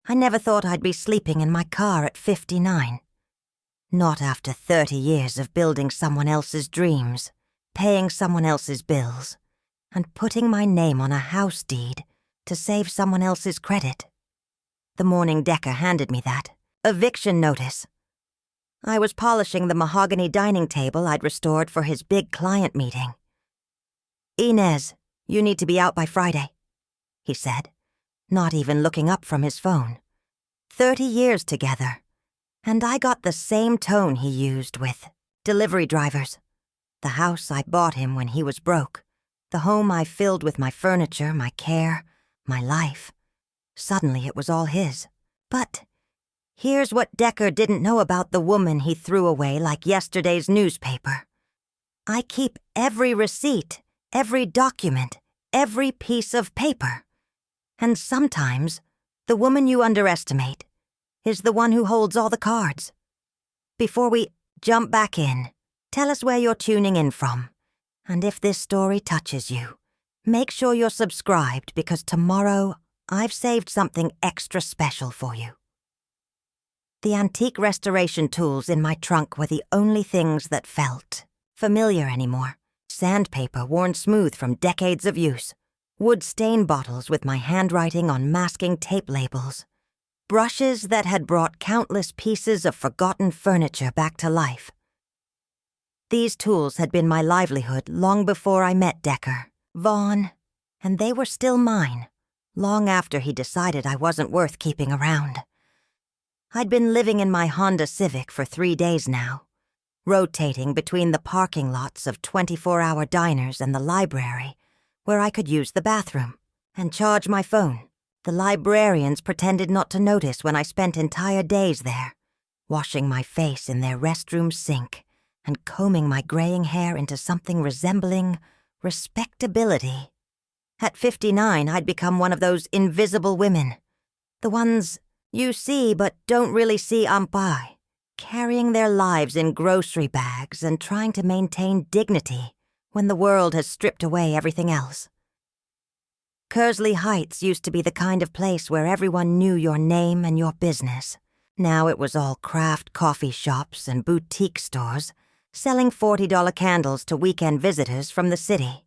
I never thought I'd be sleeping in my car at 59. Not after 30 years of building someone else's dreams, paying someone else's bills, and putting my name on a house deed to save someone else's credit. The morning Decker handed me that eviction notice. I was polishing the mahogany dining table I'd restored for his big client meeting. "Inez, you need to be out by Friday," he said, not even looking up from his phone. 30 years together, and I got the same tone he used with delivery drivers. The house I bought him when he was broke, the home I filled with my furniture, my care, my life. Suddenly it was all his. But here's what Decker didn't know about the woman he threw away like yesterday's newspaper. I keep every receipt, every document, every piece of paper. And sometimes, the woman you underestimate is the one who holds all the cards. Before we jump back in, tell us where you're tuning in from. And if this story touches you, make sure you're subscribed because tomorrow I've saved something extra special for you. The antique restoration tools in my trunk were the only things that felt familiar anymore. Sandpaper worn smooth from decades of use. Wood stain bottles with my handwriting on masking tape labels. Brushes that had brought countless pieces of forgotten furniture back to life. These tools had been my livelihood long before I met Decker, Vaughn, and they were still mine, long after he decided I wasn't worth keeping around. I'd been living in my Honda Civic for 3 days now, rotating between the parking lots of 24-hour diners and the library, where I could use the bathroom and charge my phone. The librarians pretended not to notice when I spent entire days there, washing my face in their restroom sink and combing my graying hair into something resembling respectability. At 59, I'd become one of those invisible women, the ones you see but don't really see by, carrying their lives in grocery bags and trying to maintain dignity when the world has stripped away everything else. Kersley Heights used to be the kind of place where everyone knew your name and your business. Now it was all craft coffee shops and boutique stores, selling $40 candles to weekend visitors from the city.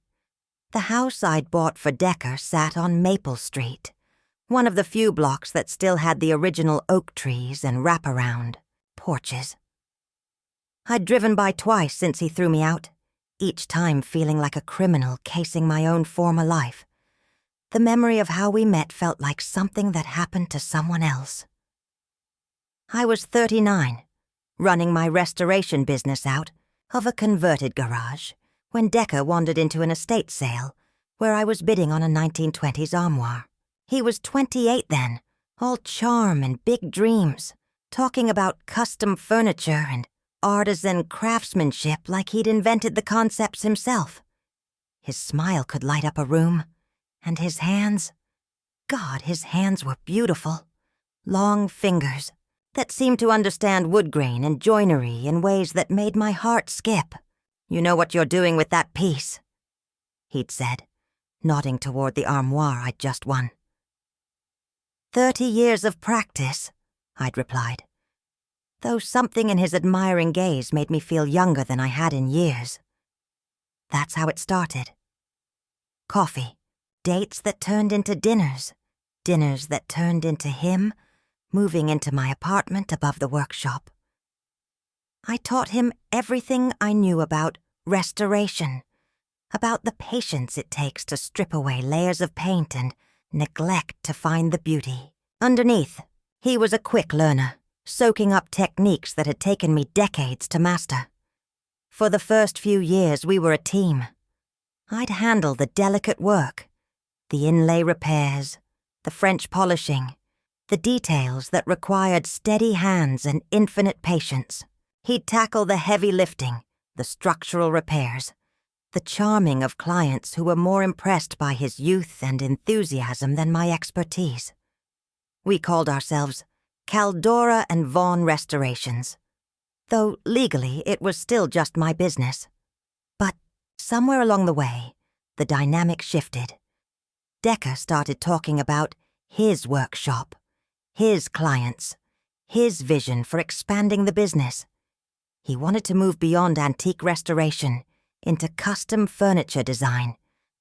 The house I'd bought for Decker sat on Maple Street, one of the few blocks that still had the original oak trees and wraparound porches. I'd driven by twice since he threw me out, each time feeling like a criminal casing my own former life. The memory of how we met felt like something that happened to someone else. I was 39, running my restoration business out of a converted garage, when Decker wandered into an estate sale where I was bidding on a 1920s armoire. He was 28 then, all charm and big dreams, talking about custom furniture and artisan craftsmanship like he'd invented the concepts himself. His smile could light up a room, and his hands, God, his hands were beautiful. Long fingers that seemed to understand wood grain and joinery in ways that made my heart skip. "You know what you're doing with that piece," he'd said, nodding toward the armoire I'd just won. 30 years of practice, I'd replied, though something in his admiring gaze made me feel younger than I had in years. That's how it started. Coffee, dates that turned into dinners, dinners that turned into him, moving into my apartment above the workshop. I taught him everything I knew about restoration, about the patience it takes to strip away layers of paint and neglect to find the beauty underneath. He was a quick learner, soaking up techniques that had taken me decades to master. For the first few years, we were a team. I'd handle the delicate work, the inlay repairs, the French polishing, the details that required steady hands and infinite patience. He'd tackle the heavy lifting, the structural repairs, the charming of clients who were more impressed by his youth and enthusiasm than my expertise. We called ourselves Caldora and Vaughn Restorations, though legally it was still just my business. But somewhere along the way, the dynamic shifted. Decker started talking about his workshop, his clients, his vision for expanding the business. He wanted to move beyond antique restoration into custom furniture design,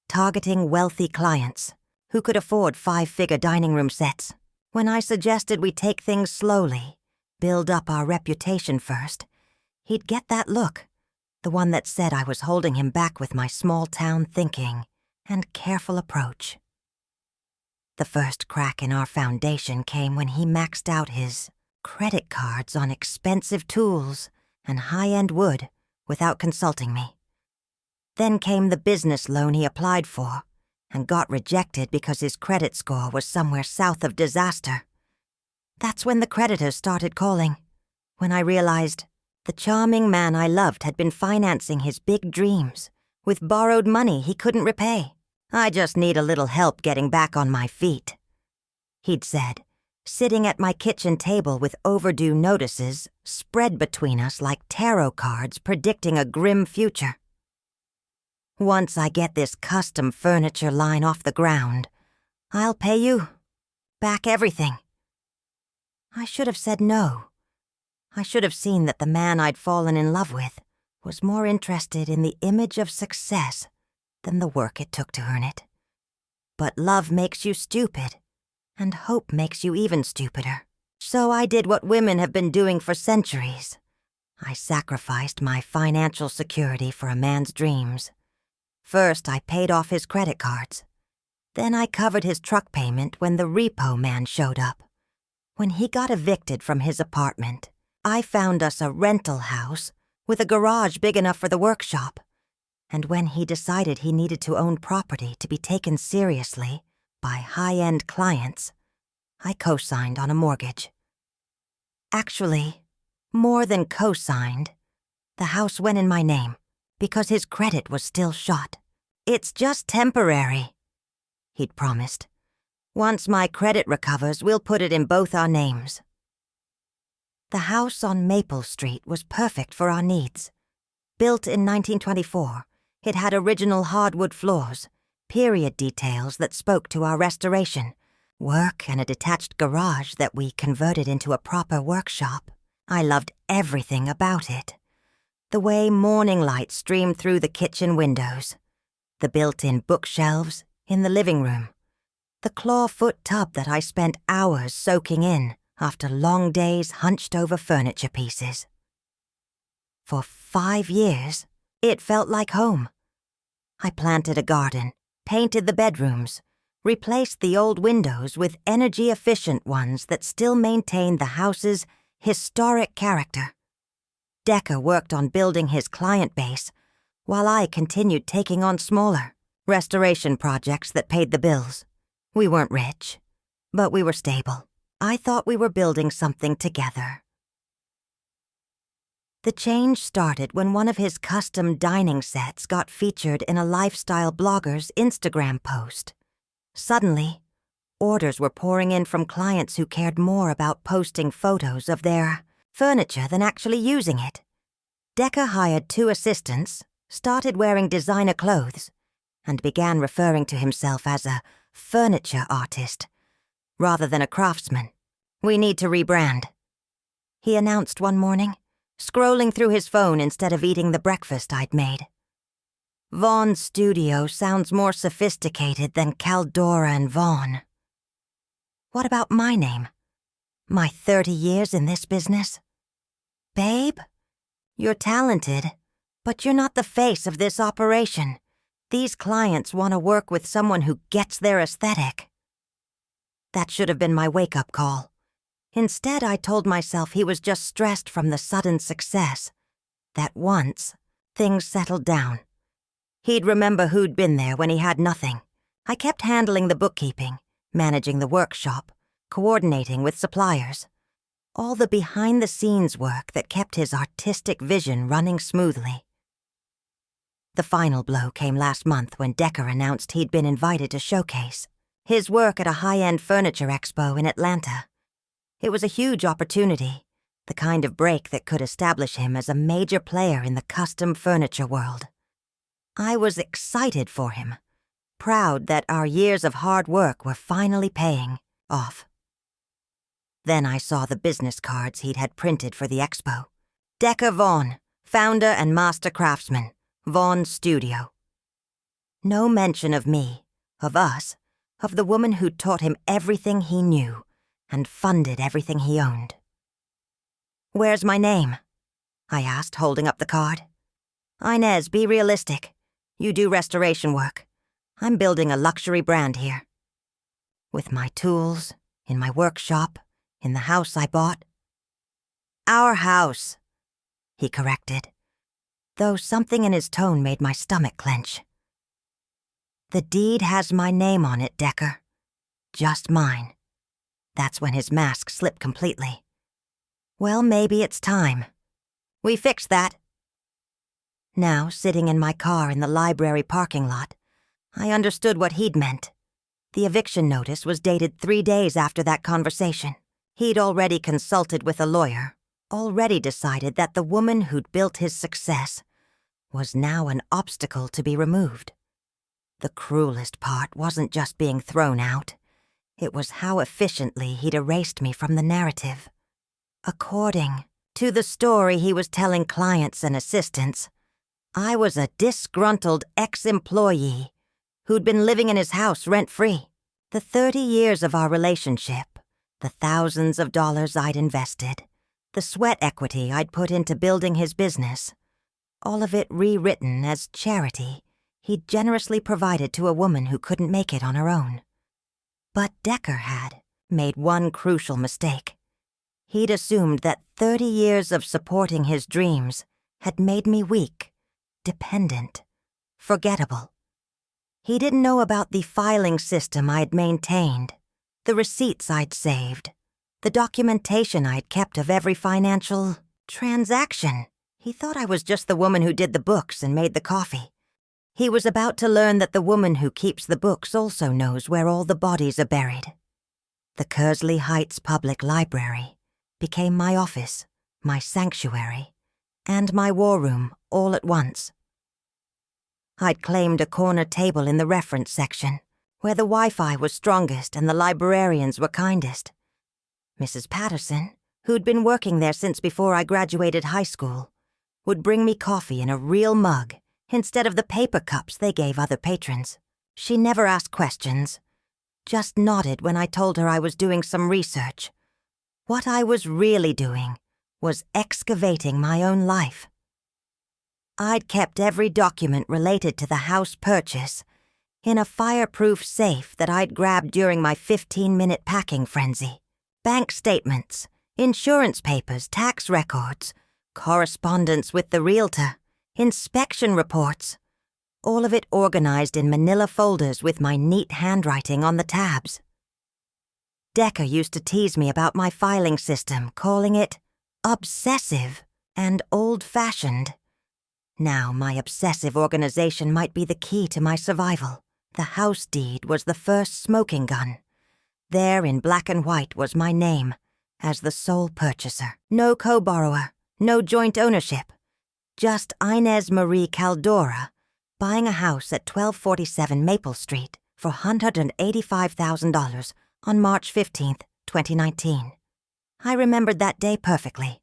targeting wealthy clients who could afford 5-figure dining room sets. When I suggested we take things slowly, build up our reputation first, he'd get that look, the one that said I was holding him back with my small-town thinking and careful approach. The first crack in our foundation came when he maxed out his credit cards on expensive tools and high-end wood without consulting me. Then came the business loan he applied for and got rejected because his credit score was somewhere south of disaster. That's when the creditors started calling, when I realized the charming man I loved had been financing his big dreams with borrowed money he couldn't repay. I just need a little help getting back on my feet, he'd said, sitting at my kitchen table with overdue notices spread between us like tarot cards predicting a grim future. Once I get this custom furniture line off the ground, I'll pay you back everything. I should have said no. I should have seen that the man I'd fallen in love with was more interested in the image of success than the work it took to earn it. But love makes you stupid, and hope makes you even stupider. So I did what women have been doing for centuries. I sacrificed my financial security for a man's dreams. First, I paid off his credit cards. Then I covered his truck payment when the repo man showed up. When he got evicted from his apartment, I found us a rental house with a garage big enough for the workshop. And when he decided he needed to own property to be taken seriously by high-end clients, I co-signed on a mortgage. Actually, more than co-signed, the house went in my name because his credit was still shot. It's just temporary, he'd promised. Once my credit recovers, we'll put it in both our names. The house on Maple Street was perfect for our needs. Built in 1924, it had original hardwood floors, period details that spoke to our restoration, work and a detached garage that we converted into a proper workshop. I loved everything about it. The way morning light streamed through the kitchen windows, the built-in bookshelves in the living room, the clawfoot tub that I spent hours soaking in after long days hunched over furniture pieces. For 5 years, it felt like home. I planted a garden, painted the bedrooms, replaced the old windows with energy-efficient ones that still maintained the house's historic character. Decker worked on building his client base, while I continued taking on smaller, restoration projects that paid the bills. We weren't rich, but we were stable. I thought we were building something together. The change started when one of his custom dining sets got featured in a lifestyle blogger's Instagram post. Suddenly, orders were pouring in from clients who cared more about posting photos of their furniture than actually using it. Decker hired 2 assistants, started wearing designer clothes, and began referring to himself as a furniture artist rather than a craftsman. We need to rebrand, he announced one morning, scrolling through his phone instead of eating the breakfast I'd made. Vaughn's studio sounds more sophisticated than Caldora and Vaughn. What about my name? My 30 years in this business? Babe, you're talented, but you're not the face of this operation. These clients want to work with someone who gets their aesthetic. That should have been my wake-up call. Instead, I told myself he was just stressed from the sudden success, that once things settled down, he'd remember who'd been there when he had nothing. I kept handling the bookkeeping, managing the workshop, coordinating with suppliers, all the behind-the-scenes work that kept his artistic vision running smoothly. The final blow came last month when Decker announced he'd been invited to showcase his work at a high-end furniture expo in Atlanta. It was a huge opportunity, the kind of break that could establish him as a major player in the custom furniture world. I was excited for him, proud that our years of hard work were finally paying off. Then I saw the business cards he'd had printed for the expo. Decker Vaughn, founder and master craftsman, Vaughn Studio. No mention of me, of us, of the woman who'd taught him everything he knew and funded everything he owned. "Where's my name?" I asked, holding up the card. "Inez, be realistic. You do restoration work. I'm building a luxury brand here. With my tools, in my workshop, in the house I bought." "Our house," he corrected, though something in his tone made my stomach clench. "The deed has my name on it, Decker. Just mine." That's when his mask slipped completely. "Well, maybe it's time. We fixed that." Now, sitting in my car in the library parking lot, I understood what he'd meant. The eviction notice was dated 3 days after that conversation. He'd already consulted with a lawyer, already decided that the woman who'd built his success was now an obstacle to be removed. The cruelest part wasn't just being thrown out. It was how efficiently he'd erased me from the narrative. According to the story he was telling clients and assistants, I was a disgruntled ex-employee who'd been living in his house rent-free. The 30 years of our relationship, the thousands of dollars I'd invested, the sweat equity I'd put into building his business, all of it rewritten as charity he'd generously provided to a woman who couldn't make it on her own. But Decker had made one crucial mistake. He'd assumed that 30 years of supporting his dreams had made me weak, dependent, forgettable. He didn't know about the filing system I'd maintained, the receipts I'd saved, the documentation I'd kept of every financial transaction. He thought I was just the woman who did the books and made the coffee. He was about to learn that the woman who keeps the books also knows where all the bodies are buried. The Kersley Heights Public Library became my office, my sanctuary, and my war room all at once. I'd claimed a corner table in the reference section, where the Wi-Fi was strongest and the librarians were kindest. Mrs. Patterson, who'd been working there since before I graduated high school, would bring me coffee in a real mug instead of the paper cups they gave other patrons. She never asked questions, just nodded when I told her I was doing some research. What I was really doing was excavating my own life. I'd kept every document related to the house purchase in a fireproof safe that I'd grabbed during my 15-minute packing frenzy. Bank statements, insurance papers, tax records, correspondence with the realtor, inspection reports, all of it organized in manila folders with my neat handwriting on the tabs. Decker used to tease me about my filing system, calling it obsessive and old-fashioned. Now my obsessive organization might be the key to my survival. The house deed was the first smoking gun. There in black and white was my name as the sole purchaser. No co-borrower, no joint ownership. Just Inez Marie Caldora buying a house at 1247 Maple Street for $185,000 on March 15th, 2019. I remembered that day perfectly.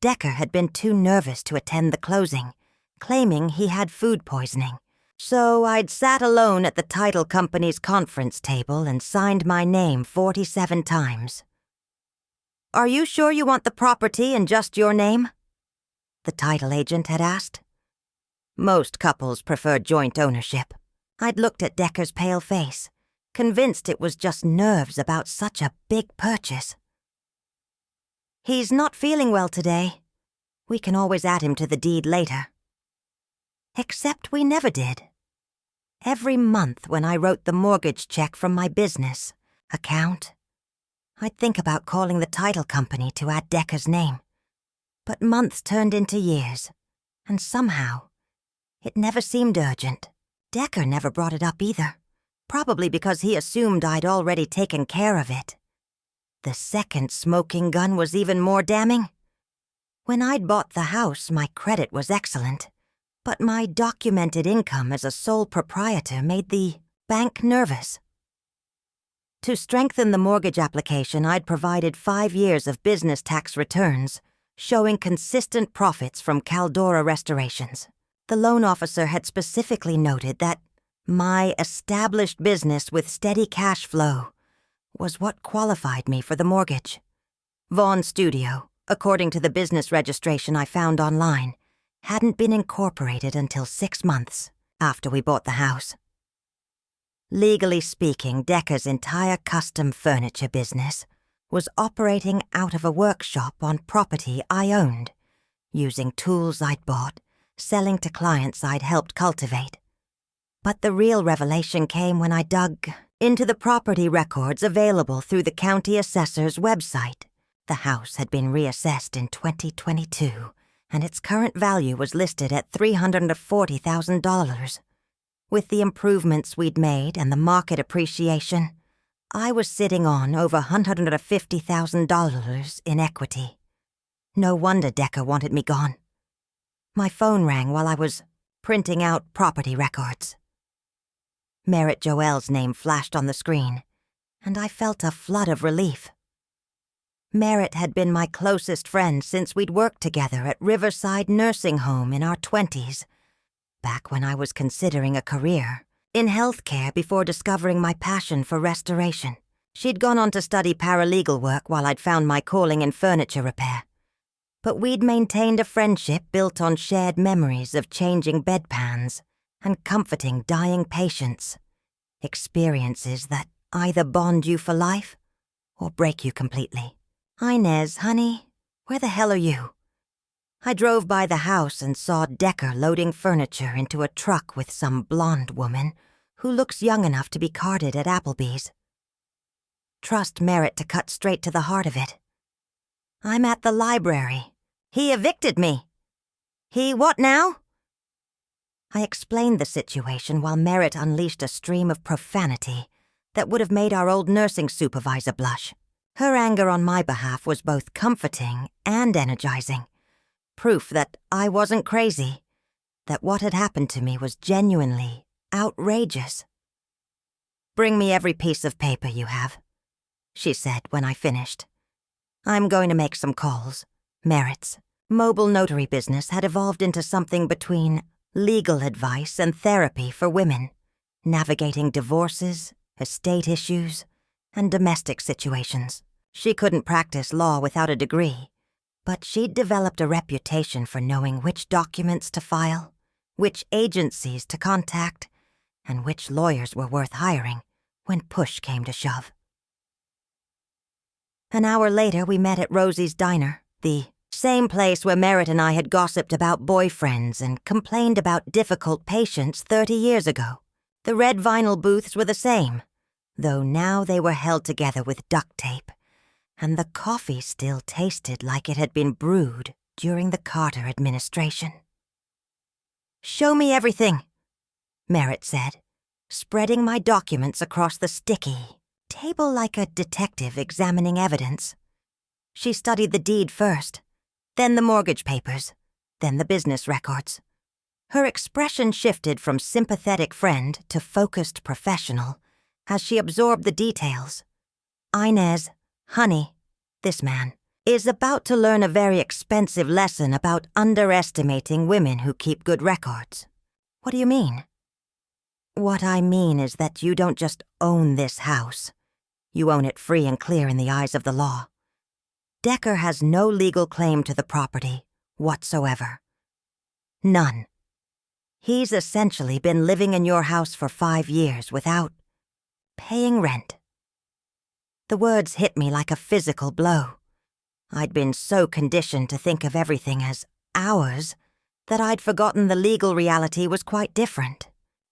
Decker had been too nervous to attend the closing, claiming he had food poisoning. So I'd sat alone at the title company's conference table and signed my name 47 times. "Are you sure you want the property in just your name?" the title agent had asked. Most couples prefer joint ownership. I'd looked at Decker's pale face, convinced it was just nerves about such a big purchase. "He's not feeling well today. We can always add him to the deed later." Except we never did. Every month when I wrote the mortgage check from my business account, I'd think about calling the title company to add Decker's name. But months turned into years, and somehow, it never seemed urgent. Decker never brought it up either, probably because he assumed I'd already taken care of it. The second smoking gun was even more damning. When I'd bought the house, my credit was excellent. But my documented income as a sole proprietor made the bank nervous. To strengthen the mortgage application, I'd provided 5 years of business tax returns, showing consistent profits from Caldora restorations. The loan officer had specifically noted that my established business with steady cash flow was what qualified me for the mortgage. Vaughan Studio, according to the business registration I found online, hadn't been incorporated until 6 months after we bought the house. Legally speaking, Decca's entire custom furniture business was operating out of a workshop on property I owned, using tools I'd bought, selling to clients I'd helped cultivate. But the real revelation came when I dug into the property records available through the county assessor's website. The house had been reassessed in 2022, and its current value was listed at $340,000. With the improvements we'd made and the market appreciation, I was sitting on over $150,000 in equity. No wonder Decca wanted me gone. My phone rang while I was printing out property records. Merritt Joel's name flashed on the screen, and I felt a flood of relief. Merritt had been my closest friend since we'd worked together at Riverside Nursing Home in our 20s, back when I was considering a career in healthcare before discovering my passion for restoration. She'd gone on to study paralegal work while I'd found my calling in furniture repair. But we'd maintained a friendship built on shared memories of changing bedpans and comforting dying patients, experiences that either bond you for life or break you completely. Inez, honey, where the hell are you? I drove by the house and saw Decker loading furniture into a truck with some blonde woman who looks young enough to be carded at Applebee's. Trust Merritt to cut straight to the heart of it. I'm at the library. He evicted me. He what now? I explained the situation while Merritt unleashed a stream of profanity that would have made our old nursing supervisor blush. Her anger on my behalf was both comforting and energizing, proof that I wasn't crazy, that what had happened to me was genuinely outrageous. "Bring me every piece of paper you have," she said when I finished. "I'm going to make some calls." Merritt's mobile notary business had evolved into something between legal advice and therapy for women, navigating divorces, estate issues, and domestic situations. She couldn't practice law without a degree, but she'd developed a reputation for knowing which documents to file, which agencies to contact, and which lawyers were worth hiring when push came to shove. An hour later, we met at Rosie's Diner, the same place where Merritt and I had gossiped about boyfriends and complained about difficult patients 30 years ago. The red vinyl booths were the same, though now they were held together with duct tape, and the coffee still tasted like it had been brewed during the Carter administration. "Show me everything," Merritt said, spreading my documents across the sticky table like a detective examining evidence. She studied the deed first, then the mortgage papers, then the business records. Her expression shifted from sympathetic friend to focused professional as she absorbed the details. "Inez, honey, this man is about to learn a very expensive lesson about underestimating women who keep good records." "What do you mean?" "What I mean is that you don't just own this house. You own it free and clear in the eyes of the law. Decker has no legal claim to the property whatsoever. None. He's essentially been living in your house for 5 years without paying rent." The words hit me like a physical blow. I'd been so conditioned to think of everything as ours that I'd forgotten the legal reality was quite different.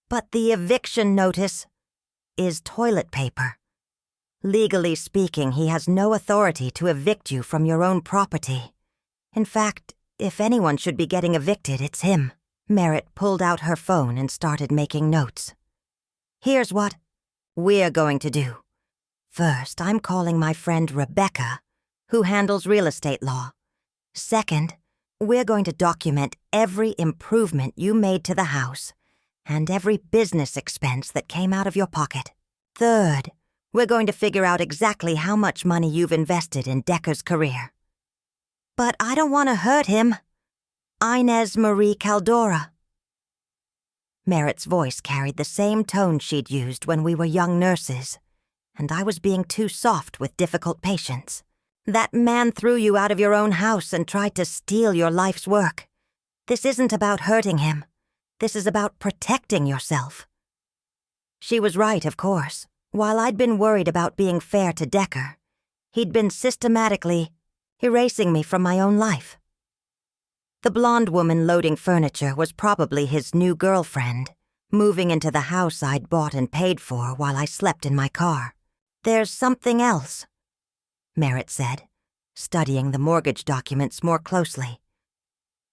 But the eviction notice is toilet paper. Legally speaking, he has no authority to evict you from your own property. In fact, if anyone should be getting evicted, it's him. Merritt pulled out her phone and started making notes. "Here's what we're going to do. First, I'm calling my friend Rebecca, who handles real estate law. Second, we're going to document every improvement you made to the house and every business expense that came out of your pocket. Third, We're going to figure out exactly how much money you've invested in Decker's career. But I don't want to hurt him. Inez Marie Caldora. Merritt's voice carried the same tone she'd used when we were young nurses, and I was being too soft with difficult patients. That man threw you out of your own house and tried to steal your life's work. This isn't about hurting him. This is about protecting yourself. She was right, of course. While I'd been worried about being fair to Decker, he'd been systematically erasing me from my own life. The blonde woman loading furniture was probably his new girlfriend, moving into the house I'd bought and paid for while I slept in my car. There's something else, Merritt said, studying the mortgage documents more closely.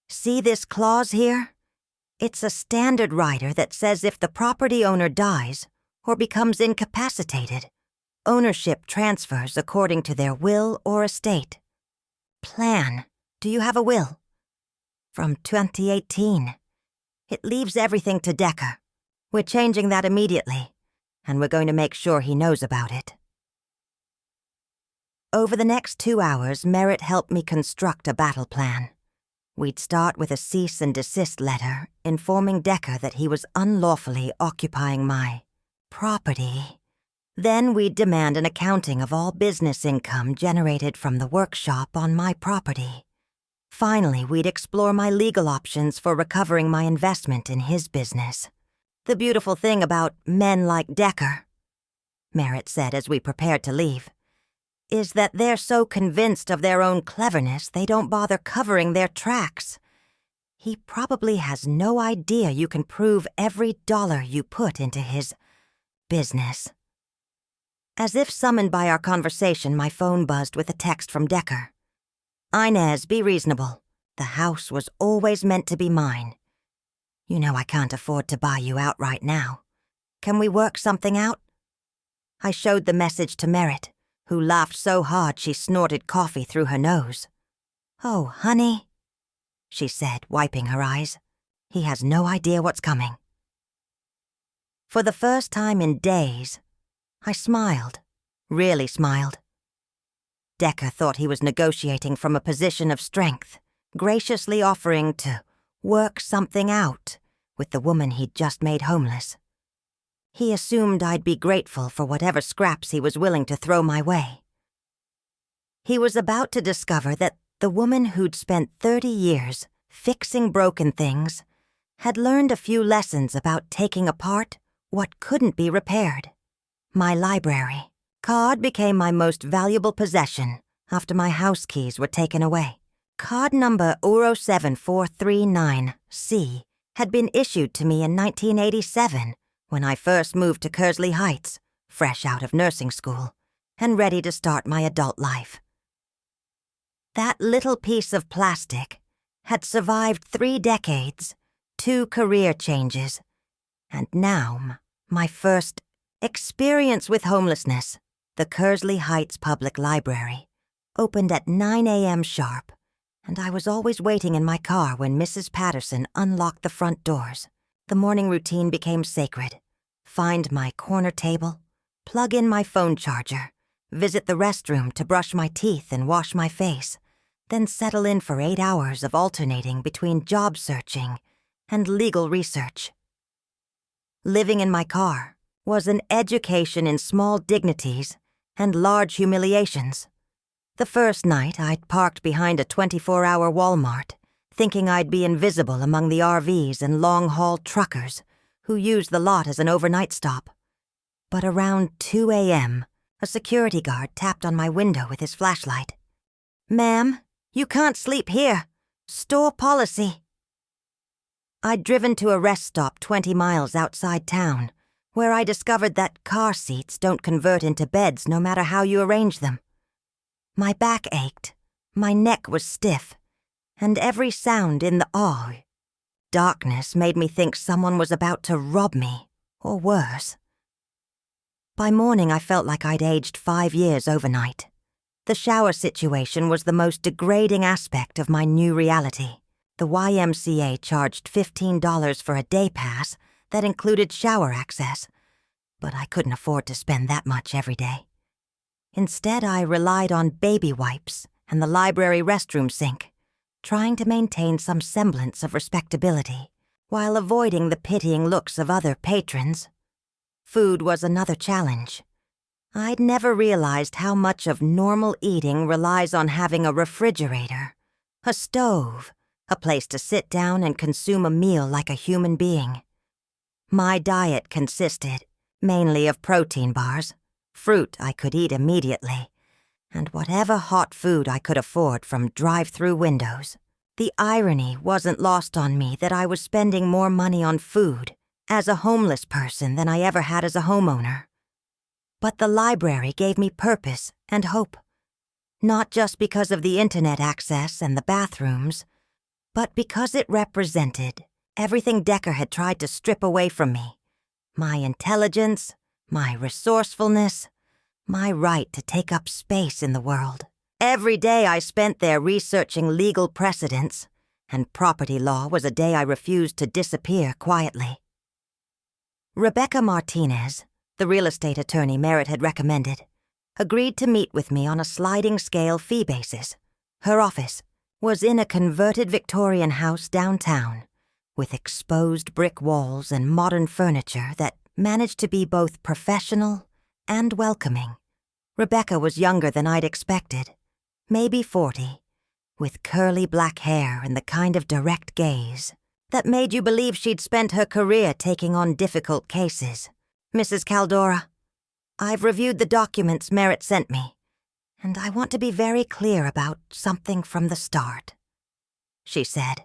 See this clause here? It's a standard rider that says if the property owner dies or becomes incapacitated, ownership transfers according to their will or estate. Plan. Do you have a will? From 2018. It leaves everything to Decker. We're changing that immediately, and we're going to make sure he knows about it. Over the next 2 hours, Merritt helped me construct a battle plan. We'd start with a cease and desist letter informing Decker that he was unlawfully occupying my property. Then we'd demand an accounting of all business income generated from the workshop on my property. Finally, we'd explore my legal options for recovering my investment in his business. The beautiful thing about men like Decker, Merritt said as we prepared to leave, is that they're so convinced of their own cleverness they don't bother covering their tracks. He probably has no idea you can prove every dollar you put into his business. As if summoned by our conversation, my phone buzzed with a text from Decker. Inez, be reasonable. The house was always meant to be mine. You know I can't afford to buy you outright now. Can we work something out? I showed the message to Merritt, who laughed so hard she snorted coffee through her nose. Oh, honey, she said, wiping her eyes. He has no idea what's coming. For the first time in days, I smiled, really smiled. Decker thought he was negotiating from a position of strength, graciously offering to work something out with the woman he'd just made homeless. He assumed I'd be grateful for whatever scraps he was willing to throw my way. He was about to discover that the woman who'd spent 30 years fixing broken things had learned a few lessons about taking apart what couldn't be repaired. My library. Card became my most valuable possession after my house keys were taken away. Card number 07439C had been issued to me in 1987 when I first moved to Kersley Heights, fresh out of nursing school, and ready to start my adult life. That little piece of plastic had survived 3 decades, 2 career changes, and now my first experience with homelessness. The Kersley Heights Public Library opened at 9 a.m. sharp, and I was always waiting in my car when Mrs. Patterson unlocked the front doors. The morning routine became sacred. Find my corner table, plug in my phone charger, visit the restroom to brush my teeth and wash my face, then settle in for 8 hours of alternating between job searching and legal research. Living in my car was an education in small dignities and large humiliations. The first night, I'd parked behind a 24-hour Walmart, thinking I'd be invisible among the RVs and long-haul truckers who used the lot as an overnight stop. But around 2 a.m., a security guard tapped on my window with his flashlight. "Ma'am, you can't sleep here. Store policy." I'd driven to a rest stop 20 miles outside town, where I discovered that car seats don't convert into beds no matter how you arrange them. My back ached, my neck was stiff, and every sound in the darkness made me think someone was about to rob me, or worse. By morning, I felt like I'd aged 5 years overnight. The shower situation was the most degrading aspect of my new reality. The YMCA charged $15 for a day pass that included shower access, but I couldn't afford to spend that much every day. Instead, I relied on baby wipes and the library restroom sink, trying to maintain some semblance of respectability while avoiding the pitying looks of other patrons. Food was another challenge. I'd never realized how much of normal eating relies on having a refrigerator, a stove, a place to sit down and consume a meal like a human being. My diet consisted mainly of protein bars, fruit I could eat immediately, and whatever hot food I could afford from drive-through windows. The irony wasn't lost on me that I was spending more money on food as a homeless person than I ever had as a homeowner. But the library gave me purpose and hope, not just because of the internet access and the bathrooms, but because it represented everything Decker had tried to strip away from me. My intelligence, my resourcefulness, my right to take up space in the world. Every day I spent there researching legal precedents, and property law was a day I refused to disappear quietly. Rebecca Martinez, the real estate attorney Merritt had recommended, agreed to meet with me on a sliding scale fee basis. Her office was in a converted Victorian house downtown, with exposed brick walls and modern furniture that managed to be both professional and welcoming. Rebecca was younger than I'd expected, maybe 40, with curly black hair and the kind of direct gaze that made you believe she'd spent her career taking on difficult cases. Mrs. Caldora, I've reviewed the documents Merritt sent me, and I want to be very clear about something from the start, she said,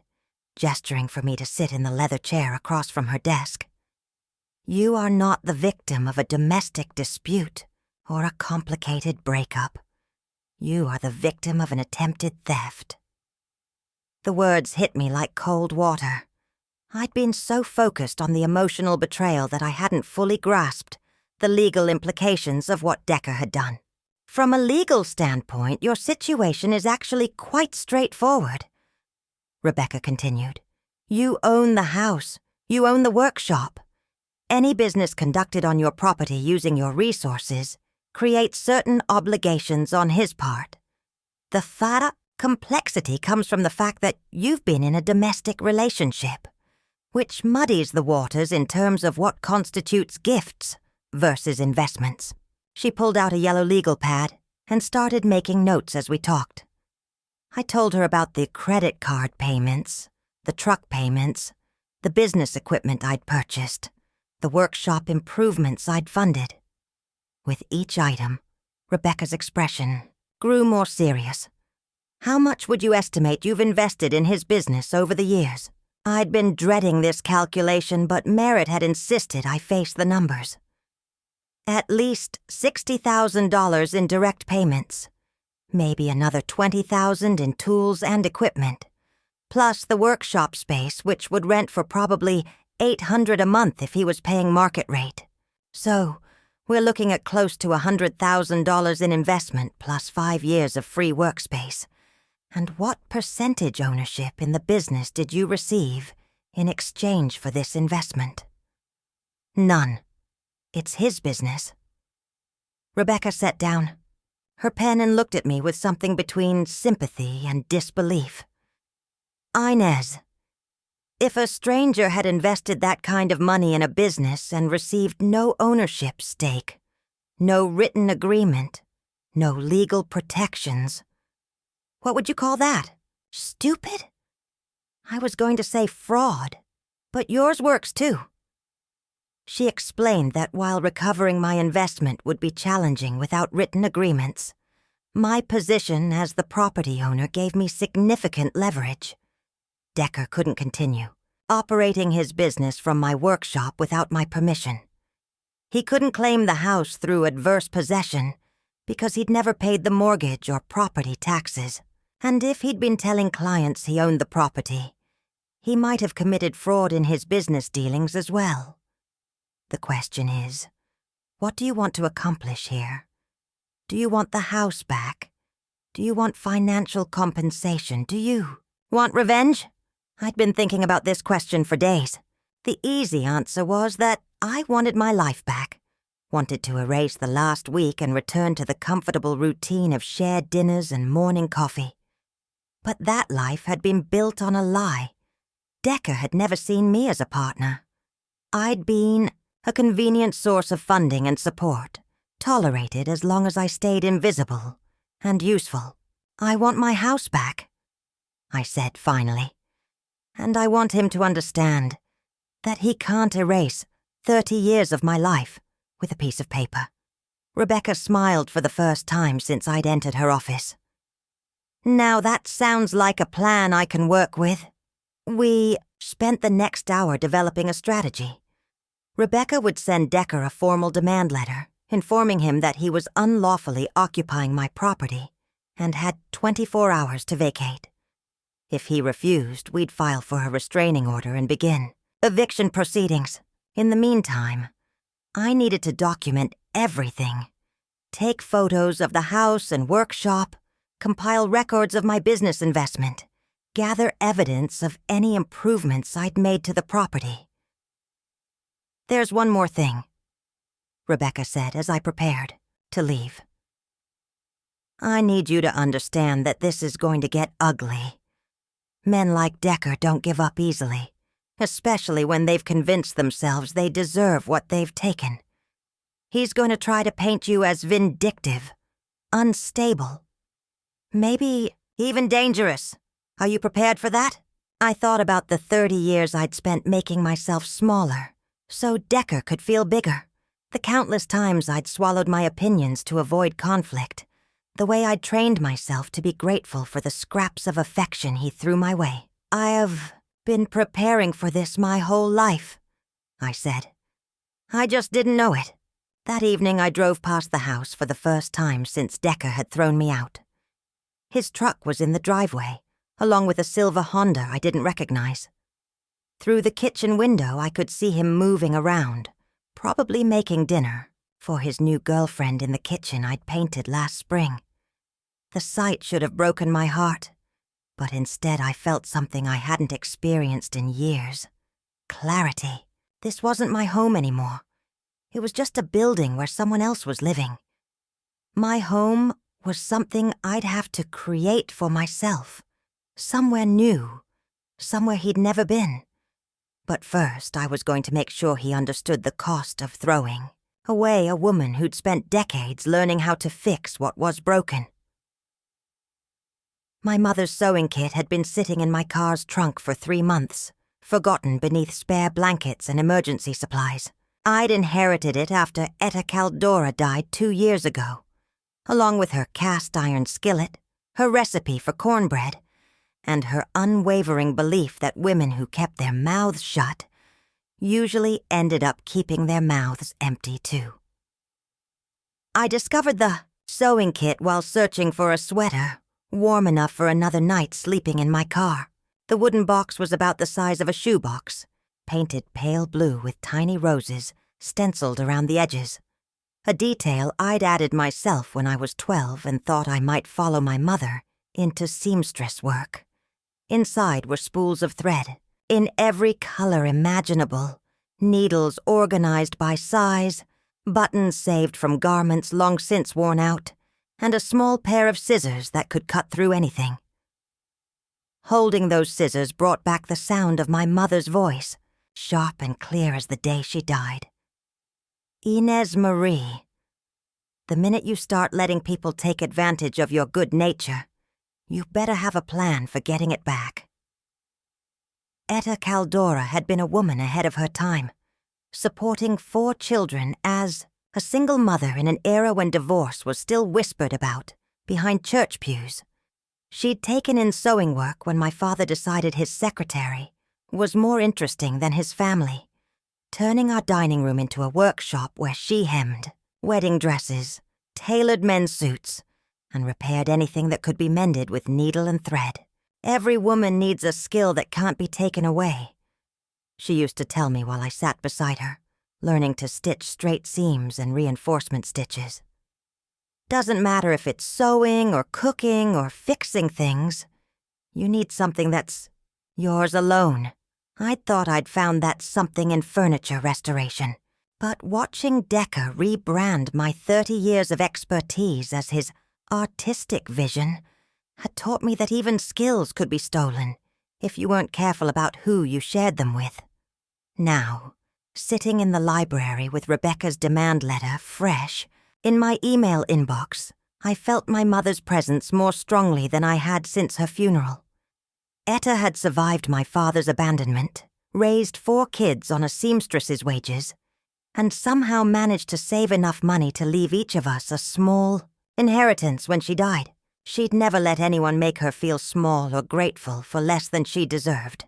gesturing for me to sit in the leather chair across from her desk. You are not the victim of a domestic dispute or a complicated breakup. You are the victim of an attempted theft. The words hit me like cold water. I'd been so focused on the emotional betrayal that I hadn't fully grasped the legal implications of what Decker had done. From a legal standpoint, your situation is actually quite straightforward, Rebecca continued. You own the house. You own the workshop. Any business conducted on your property using your resources creates certain obligations on his part. The further complexity comes from the fact that you've been in a domestic relationship, which muddies the waters in terms of what constitutes gifts versus investments. She pulled out a yellow legal pad and started making notes as we talked. I told her about the credit card payments, the truck payments, the business equipment I'd purchased, the workshop improvements I'd funded. With each item, Rebecca's expression grew more serious. How much would you estimate you've invested in his business over the years? I'd been dreading this calculation, but Merritt had insisted I face the numbers. At least $60,000 in direct payments, maybe another $20,000 in tools and equipment, plus the workshop space, which would rent for probably $800 a month if he was paying market rate. So, we're looking at close to $100,000 in investment plus 5 years of free workspace. And what percentage ownership in the business did you receive in exchange for this investment? None. It's his business. Rebecca sat down, her pen, and looked at me with something between sympathy and disbelief. Inez, if a stranger had invested that kind of money in a business and received no ownership stake, no written agreement, no legal protections, what would you call that? Stupid? I was going to say fraud, but yours works too. She explained that while recovering my investment would be challenging without written agreements, my position as the property owner gave me significant leverage. Decker couldn't continue operating his business from my workshop without my permission. He couldn't claim the house through adverse possession because he'd never paid the mortgage or property taxes. And if he'd been telling clients he owned the property, he might have committed fraud in his business dealings as well. The question is, what do you want to accomplish here? Do you want the house back? Do you want financial compensation? Do you want revenge? I'd been thinking about this question for days. The easy answer was that I wanted my life back. Wanted to erase the last week and return to the comfortable routine of shared dinners and morning coffee. But that life had been built on a lie. Decker had never seen me as a partner. I'd been a convenient source of funding and support, tolerated as long as I stayed invisible and useful. I want my house back, I said finally. And I want him to understand that he can't erase 30 years of my life with a piece of paper. Rebecca smiled for the first time since I'd entered her office. Now that sounds like a plan I can work with. We spent the next hour developing a strategy. Rebecca would send Decker a formal demand letter, informing him that he was unlawfully occupying my property and had 24 hours to vacate. If he refused, we'd file for a restraining order and begin eviction proceedings. In the meantime, I needed to document everything. Take photos of the house and workshop, compile records of my business investment, gather evidence of any improvements I'd made to the property. There's one more thing, Rebecca said as I prepared to leave. I need you to understand that this is going to get ugly. Men like Decker don't give up easily, especially when they've convinced themselves they deserve what they've taken. He's going to try to paint you as vindictive, unstable, maybe even dangerous. Are you prepared for that? I thought about the 30 years I'd spent making myself smaller, so Decker could feel bigger. The countless times I'd swallowed my opinions to avoid conflict. The way I'd trained myself to be grateful for the scraps of affection he threw my way. I've been preparing for this my whole life, I said. I just didn't know it. That evening I drove past the house for the first time since Decker had thrown me out. His truck was in the driveway, along with a silver Honda I didn't recognize. Through the kitchen window I could see him moving around, probably making dinner for his new girlfriend in the kitchen I'd painted last spring. The sight should have broken my heart, but instead I felt something I hadn't experienced in years. Clarity. This wasn't my home anymore. It was just a building where someone else was living. My home was something I'd have to create for myself. Somewhere new. Somewhere he'd never been. But first, I was going to make sure he understood the cost of throwing away a woman who'd spent decades learning how to fix what was broken. My mother's sewing kit had been sitting in my car's trunk for 3 months, forgotten beneath spare blankets and emergency supplies. I'd inherited it after Etta Caldora died 2 years ago, along with her cast-iron skillet, her recipe for cornbread, and her unwavering belief that women who kept their mouths shut usually ended up keeping their mouths empty too. I discovered the sewing kit while searching for a sweater warm enough for another night sleeping in my car. The wooden box was about the size of a shoebox, painted pale blue with tiny roses stenciled around the edges, a detail I'd added myself when I was 12 and thought I might follow my mother into seamstress work. Inside were spools of thread, in every color imaginable, needles organized by size, buttons saved from garments long since worn out, and a small pair of scissors that could cut through anything. Holding those scissors brought back the sound of my mother's voice, sharp and clear as the day she died. Inez Marie. The minute you start letting people take advantage of your good nature, you better have a plan for getting it back. Etta Caldora had been a woman ahead of her time, supporting 4 children as a single mother in an era when divorce was still whispered about behind church pews. She'd taken in sewing work when my father decided his secretary was more interesting than his family, turning our dining room into a workshop where she hemmed wedding dresses, tailored men's suits, and repaired anything that could be mended with needle and thread. Every woman needs a skill that can't be taken away, she used to tell me while I sat beside her, learning to stitch straight seams and reinforcement stitches. Doesn't matter if it's sewing or cooking or fixing things. You need something that's yours alone. I'd thought I'd found that something in furniture restoration, But watching Decker rebrand my 30 years of expertise as his artistic vision had taught me that even skills could be stolen if you weren't careful about who you shared them with. Now, sitting in the library with Rebecca's demand letter fresh in my email inbox, I felt my mother's presence more strongly than I had since her funeral. Etta had survived my father's abandonment, raised 4 kids on a seamstress's wages, and somehow managed to save enough money to leave each of us a small inheritance when she died. She'd never let anyone make her feel small or grateful for less than she deserved.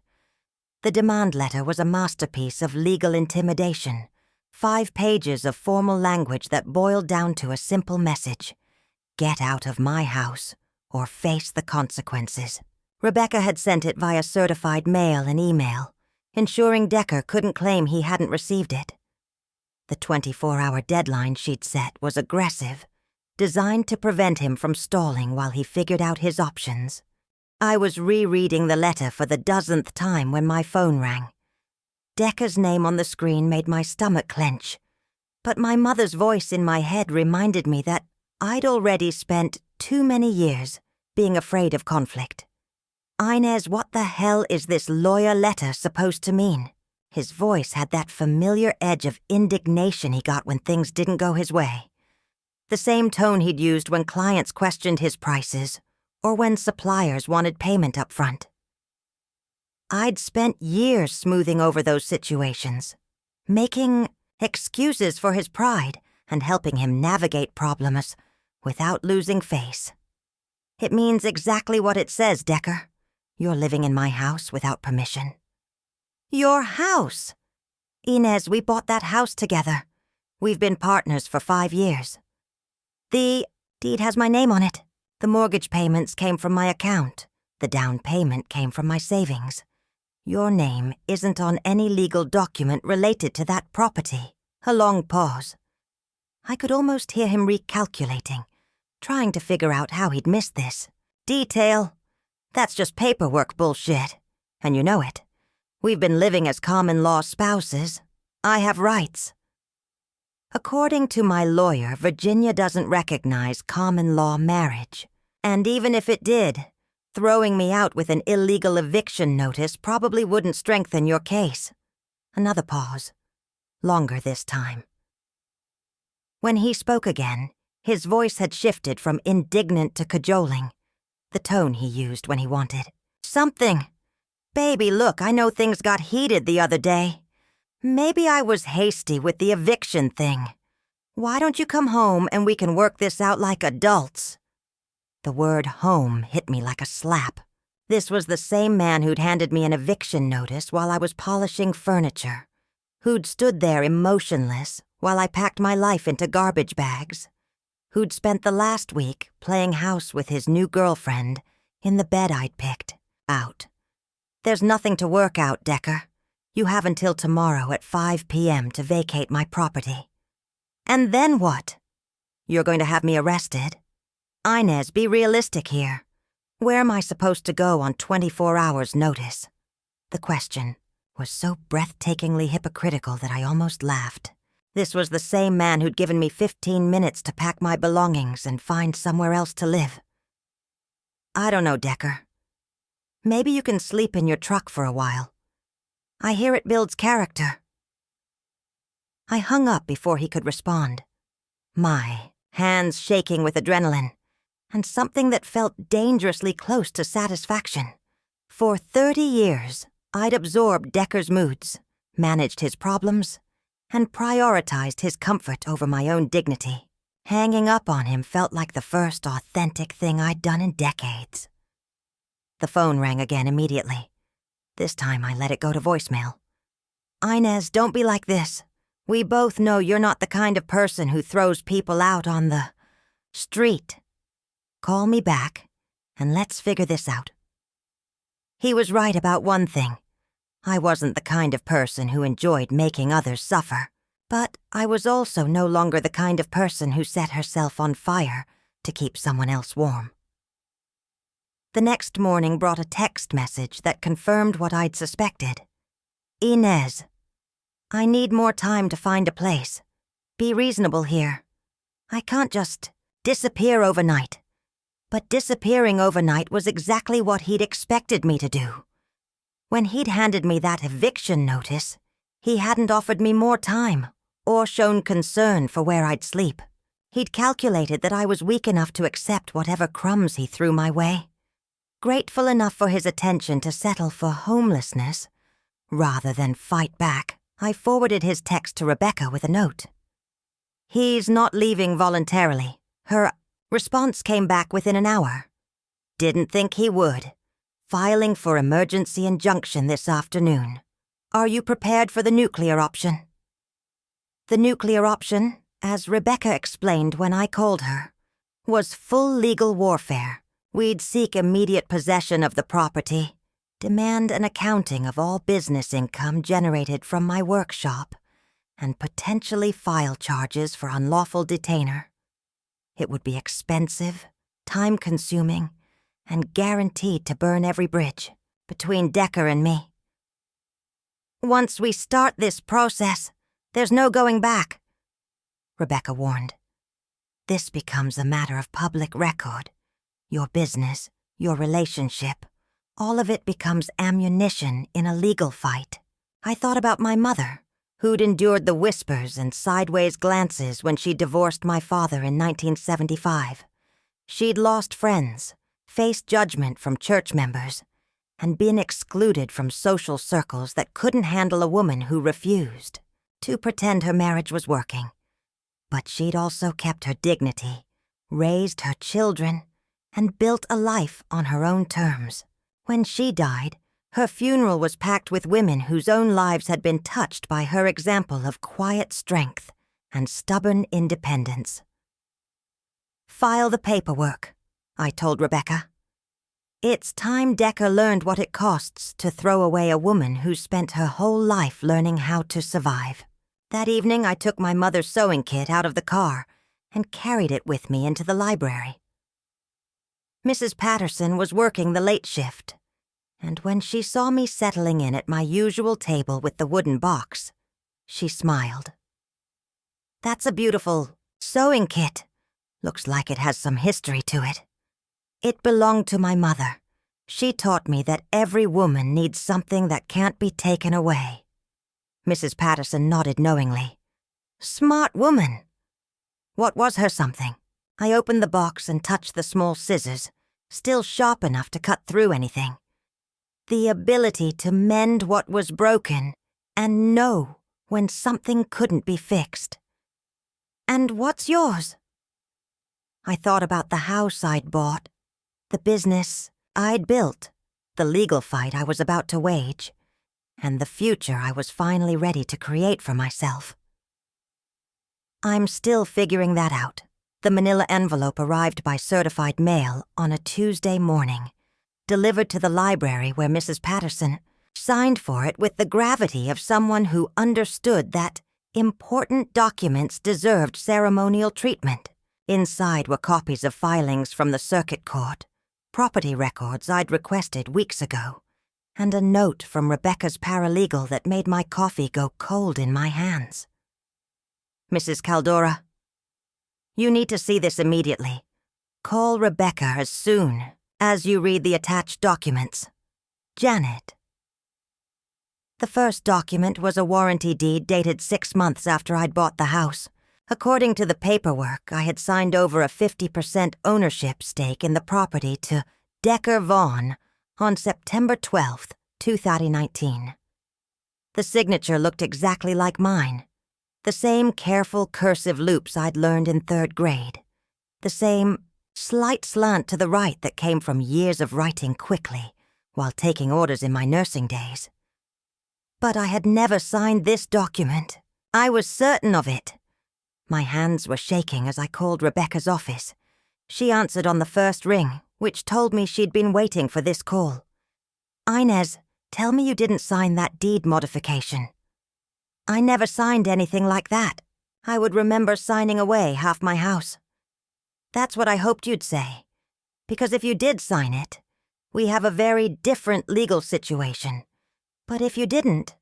The demand letter was a masterpiece of legal intimidation, 5 pages of formal language that boiled down to a simple message: get out of my house or face the consequences. Rebecca had sent it via certified mail and email, ensuring Decker couldn't claim he hadn't received it. The 24-hour deadline she'd set was aggressive, designed to prevent him from stalling while he figured out his options. I was rereading the letter for the dozenth time when my phone rang. Decker's name on the screen made my stomach clench, but my mother's voice in my head reminded me that I'd already spent too many years being afraid of conflict. Inez, what the hell is this lawyer letter supposed to mean? His voice had that familiar edge of indignation he got when things didn't go his way. The same tone he'd used when clients questioned his prices or when suppliers wanted payment up front. I'd spent years smoothing over those situations, making excuses for his pride and helping him navigate problems without losing face. It means exactly what it says, Decker. You're living in my house without permission. Your house? Inez, we bought that house together. We've been partners for 5 years. The deed has my name on it. The mortgage payments came from my account. The down payment came from my savings. Your name isn't on any legal document related to that property. A long pause. I could almost hear him recalculating, trying to figure out how he'd missed this. Detail. That's just paperwork bullshit. And you know it. We've been living as common law spouses. I have rights. According to my lawyer, Virginia doesn't recognize common law marriage. And even if it did, throwing me out with an illegal eviction notice probably wouldn't strengthen your case. Another pause. Longer this time. When he spoke again, his voice had shifted from indignant to cajoling, the tone he used when he wanted. Something. Baby, look, I know things got heated the other day. Maybe I was hasty with the eviction thing. Why don't you come home and we can work this out like adults? The word home hit me like a slap. This was the same man who'd handed me an eviction notice while I was polishing furniture, who'd stood there emotionless while I packed my life into garbage bags, who'd spent the last week playing house with his new girlfriend in the bed I'd picked out. There's nothing to work out, Decker. You have until tomorrow at 5 p.m. to vacate my property. And then what? You're going to have me arrested? Inez, be realistic here. Where am I supposed to go on 24 hours' notice? The question was so breathtakingly hypocritical that I almost laughed. This was the same man who'd given me 15 minutes to pack my belongings and find somewhere else to live. I don't know, Decker. Maybe you can sleep in your truck for a while. I hear it builds character. I hung up before he could respond. My hands shaking with adrenaline, and something that felt dangerously close to satisfaction. For 30 years, I'd absorbed Decker's moods, managed his problems, and prioritized his comfort over my own dignity. Hanging up on him felt like the first authentic thing I'd done in decades. The phone rang again immediately. This time I let it go to voicemail. Inez, don't be like this. We both know you're not the kind of person who throws people out on the street. Call me back, and let's figure this out. He was right about one thing. I wasn't the kind of person who enjoyed making others suffer, but I was also no longer the kind of person who set herself on fire to keep someone else warm. The next morning brought a text message that confirmed what I'd suspected. Inez. I need more time to find a place. Be reasonable here. I can't just disappear overnight. But disappearing overnight was exactly what he'd expected me to do. When he'd handed me that eviction notice, he hadn't offered me more time or shown concern for where I'd sleep. He'd calculated that I was weak enough to accept whatever crumbs he threw my way. Grateful enough for his attention to settle for homelessness, rather than fight back, I forwarded his text to Rebecca with a note. He's not leaving voluntarily. Her response came back within an hour. Didn't think he would. Filing for emergency injunction this afternoon. Are you prepared for the nuclear option? The nuclear option, as Rebecca explained when I called her, was full legal warfare. We'd seek immediate possession of the property, demand an accounting of all business income generated from my workshop, and potentially file charges for unlawful detainer. It would be expensive, time-consuming, and guaranteed to burn every bridge between Decker and me. Once we start this process, there's no going back, Rebecca warned. This becomes a matter of public record. Your business, your relationship, all of it becomes ammunition in a legal fight. I thought about my mother, who'd endured the whispers and sideways glances when she divorced my father in 1975. She'd lost friends, faced judgment from church members, and been excluded from social circles that couldn't handle a woman who refused to pretend her marriage was working. But she'd also kept her dignity, raised her children, and built a life on her own terms. When she died, her funeral was packed with women whose own lives had been touched by her example of quiet strength and stubborn independence. File the paperwork, I told Rebecca. It's time Decker learned what it costs to throw away a woman who spent her whole life learning how to survive. That evening, I took my mother's sewing kit out of the car and carried it with me into the library. Mrs. Patterson was working the late shift, and when she saw me settling in at my usual table with the wooden box, she smiled. That's a beautiful sewing kit. Looks like it has some history to it. It belonged to my mother. She taught me that every woman needs something that can't be taken away. Mrs. Patterson nodded knowingly. Smart woman. What was her something? I opened the box and touched the small scissors, still sharp enough to cut through anything. The ability to mend what was broken and know when something couldn't be fixed. And what's yours? I thought about the house I'd bought, the business I'd built, the legal fight I was about to wage, and the future I was finally ready to create for myself. I'm still figuring that out. The manila envelope arrived by certified mail on a Tuesday morning, delivered to the library where Mrs. Patterson signed for it with the gravity of someone who understood that important documents deserved ceremonial treatment. Inside were copies of filings from the circuit court, property records I'd requested weeks ago, and a note from Rebecca's paralegal that made my coffee go cold in my hands. Mrs. Caldora, you need to see this immediately. Call Rebecca as soon as you read the attached documents. Janet. The first document was a warranty deed dated 6 months after I'd bought the house. According to the paperwork, I had signed over a 50% ownership stake in the property to Decker Vaughn on September 12th, 2019. The signature looked exactly like mine. The same careful cursive loops I'd learned in 3rd grade. The same slight slant to the right that came from years of writing quickly while taking orders in my nursing days. But I had never signed this document. I was certain of it. My hands were shaking as I called Rebecca's office. She answered on the first ring, which told me she'd been waiting for this call. Inez, tell me you didn't sign that deed modification. I never signed anything like that. I would remember signing away half my house. That's what I hoped you'd say. Because if you did sign it, we have a very different legal situation. But if you didn't...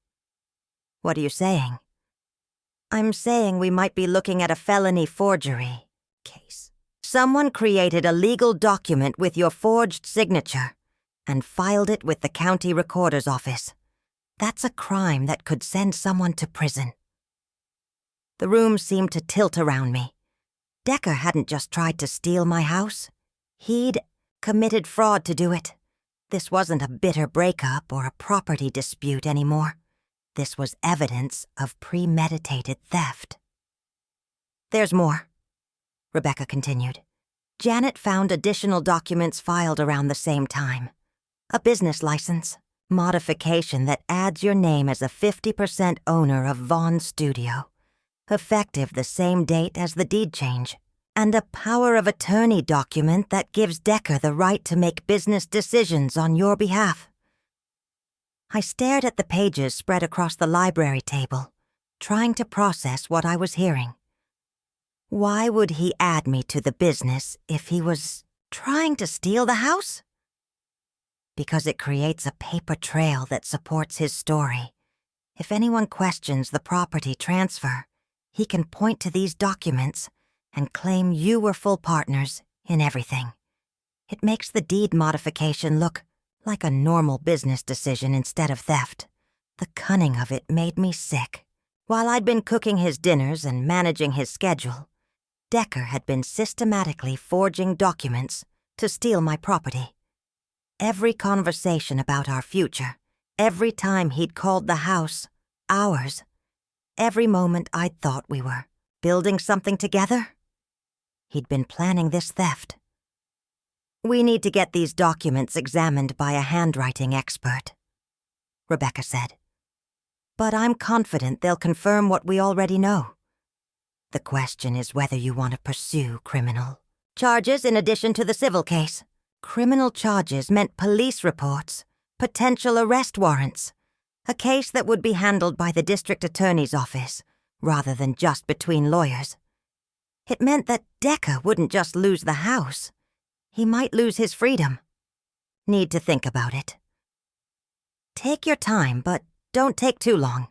What are you saying? I'm saying we might be looking at a felony forgery case. Someone created a legal document with your forged signature and filed it with the county recorder's office. That's a crime that could send someone to prison. The room seemed to tilt around me. Decker hadn't just tried to steal my house. He'd committed fraud to do it. This wasn't a bitter breakup or a property dispute anymore. This was evidence of premeditated theft. There's more, Rebecca continued. Janet found additional documents filed around the same time. A business license, modification that adds your name as a 50% owner of Vaughn Studio, effective the same date as the deed change, and a power of attorney document that gives Decker the right to make business decisions on your behalf. I stared at the pages spread across the library table, trying to process what I was hearing. Why would he add me to the business if he was trying to steal the house? Because it creates a paper trail that supports his story. If anyone questions the property transfer, he can point to these documents and claim you were full partners in everything. It makes the deed modification look like a normal business decision instead of theft. The cunning of it made me sick. While I'd been cooking his dinners and managing his schedule, Decker had been systematically forging documents to steal my property. Every conversation about our future, every time he'd called the house ours, every moment I'd thought we were building something together, he'd been planning this theft. We need to get these documents examined by a handwriting expert, Rebecca said. But I'm confident they'll confirm what we already know. The question is whether you want to pursue criminal charges in addition to the civil case. Criminal charges meant police reports, potential arrest warrants, a case that would be handled by the district attorney's office rather than just between lawyers. It meant that Decker wouldn't just lose the house. He might lose his freedom. Need to think about it. Take your time, but don't take too long.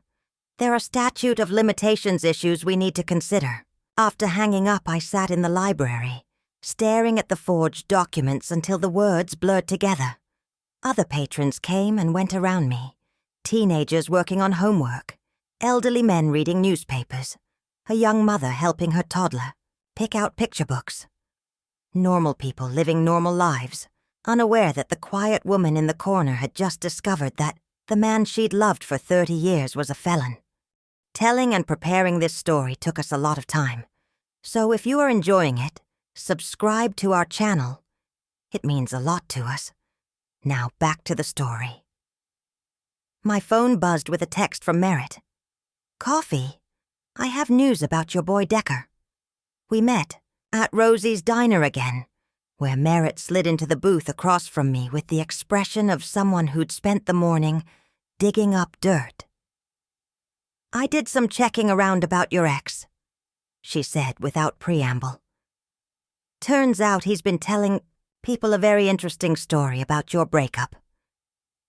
There are statute of limitations issues we need to consider. After hanging up, I sat in the library, staring at the forged documents until the words blurred together. Other patrons came and went around me. Teenagers working on homework, elderly men reading newspapers, a young mother helping her toddler pick out picture books. Normal people living normal lives, unaware that the quiet woman in the corner had just discovered that the man she'd loved for 30 years was a felon. Telling and preparing this story took us a lot of time, so if you are enjoying it, subscribe to our channel. It means a lot to us. Now back to the story. My phone buzzed with a text from Merritt. Coffee? I have news about your boy Decker. We met at Rosie's Diner again, where Merritt slid into the booth across from me with the expression of someone who'd spent the morning digging up dirt. I did some checking around about your ex, she said without preamble. Turns out he's been telling people a very interesting story about your breakup.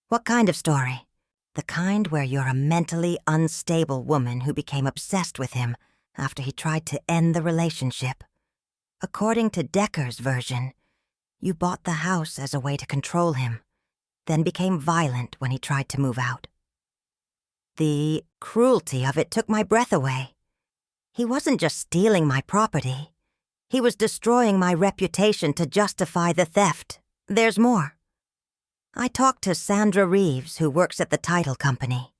What kind of story? The kind where you're a mentally unstable woman who became obsessed with him after he tried to end the relationship. According to Decker's version, you bought the house as a way to control him, then became violent when he tried to move out. The cruelty of it took my breath away. He wasn't just stealing my property. He was destroying my reputation to justify the theft. There's more. I talked to Sandra Reeves, who works at the title company.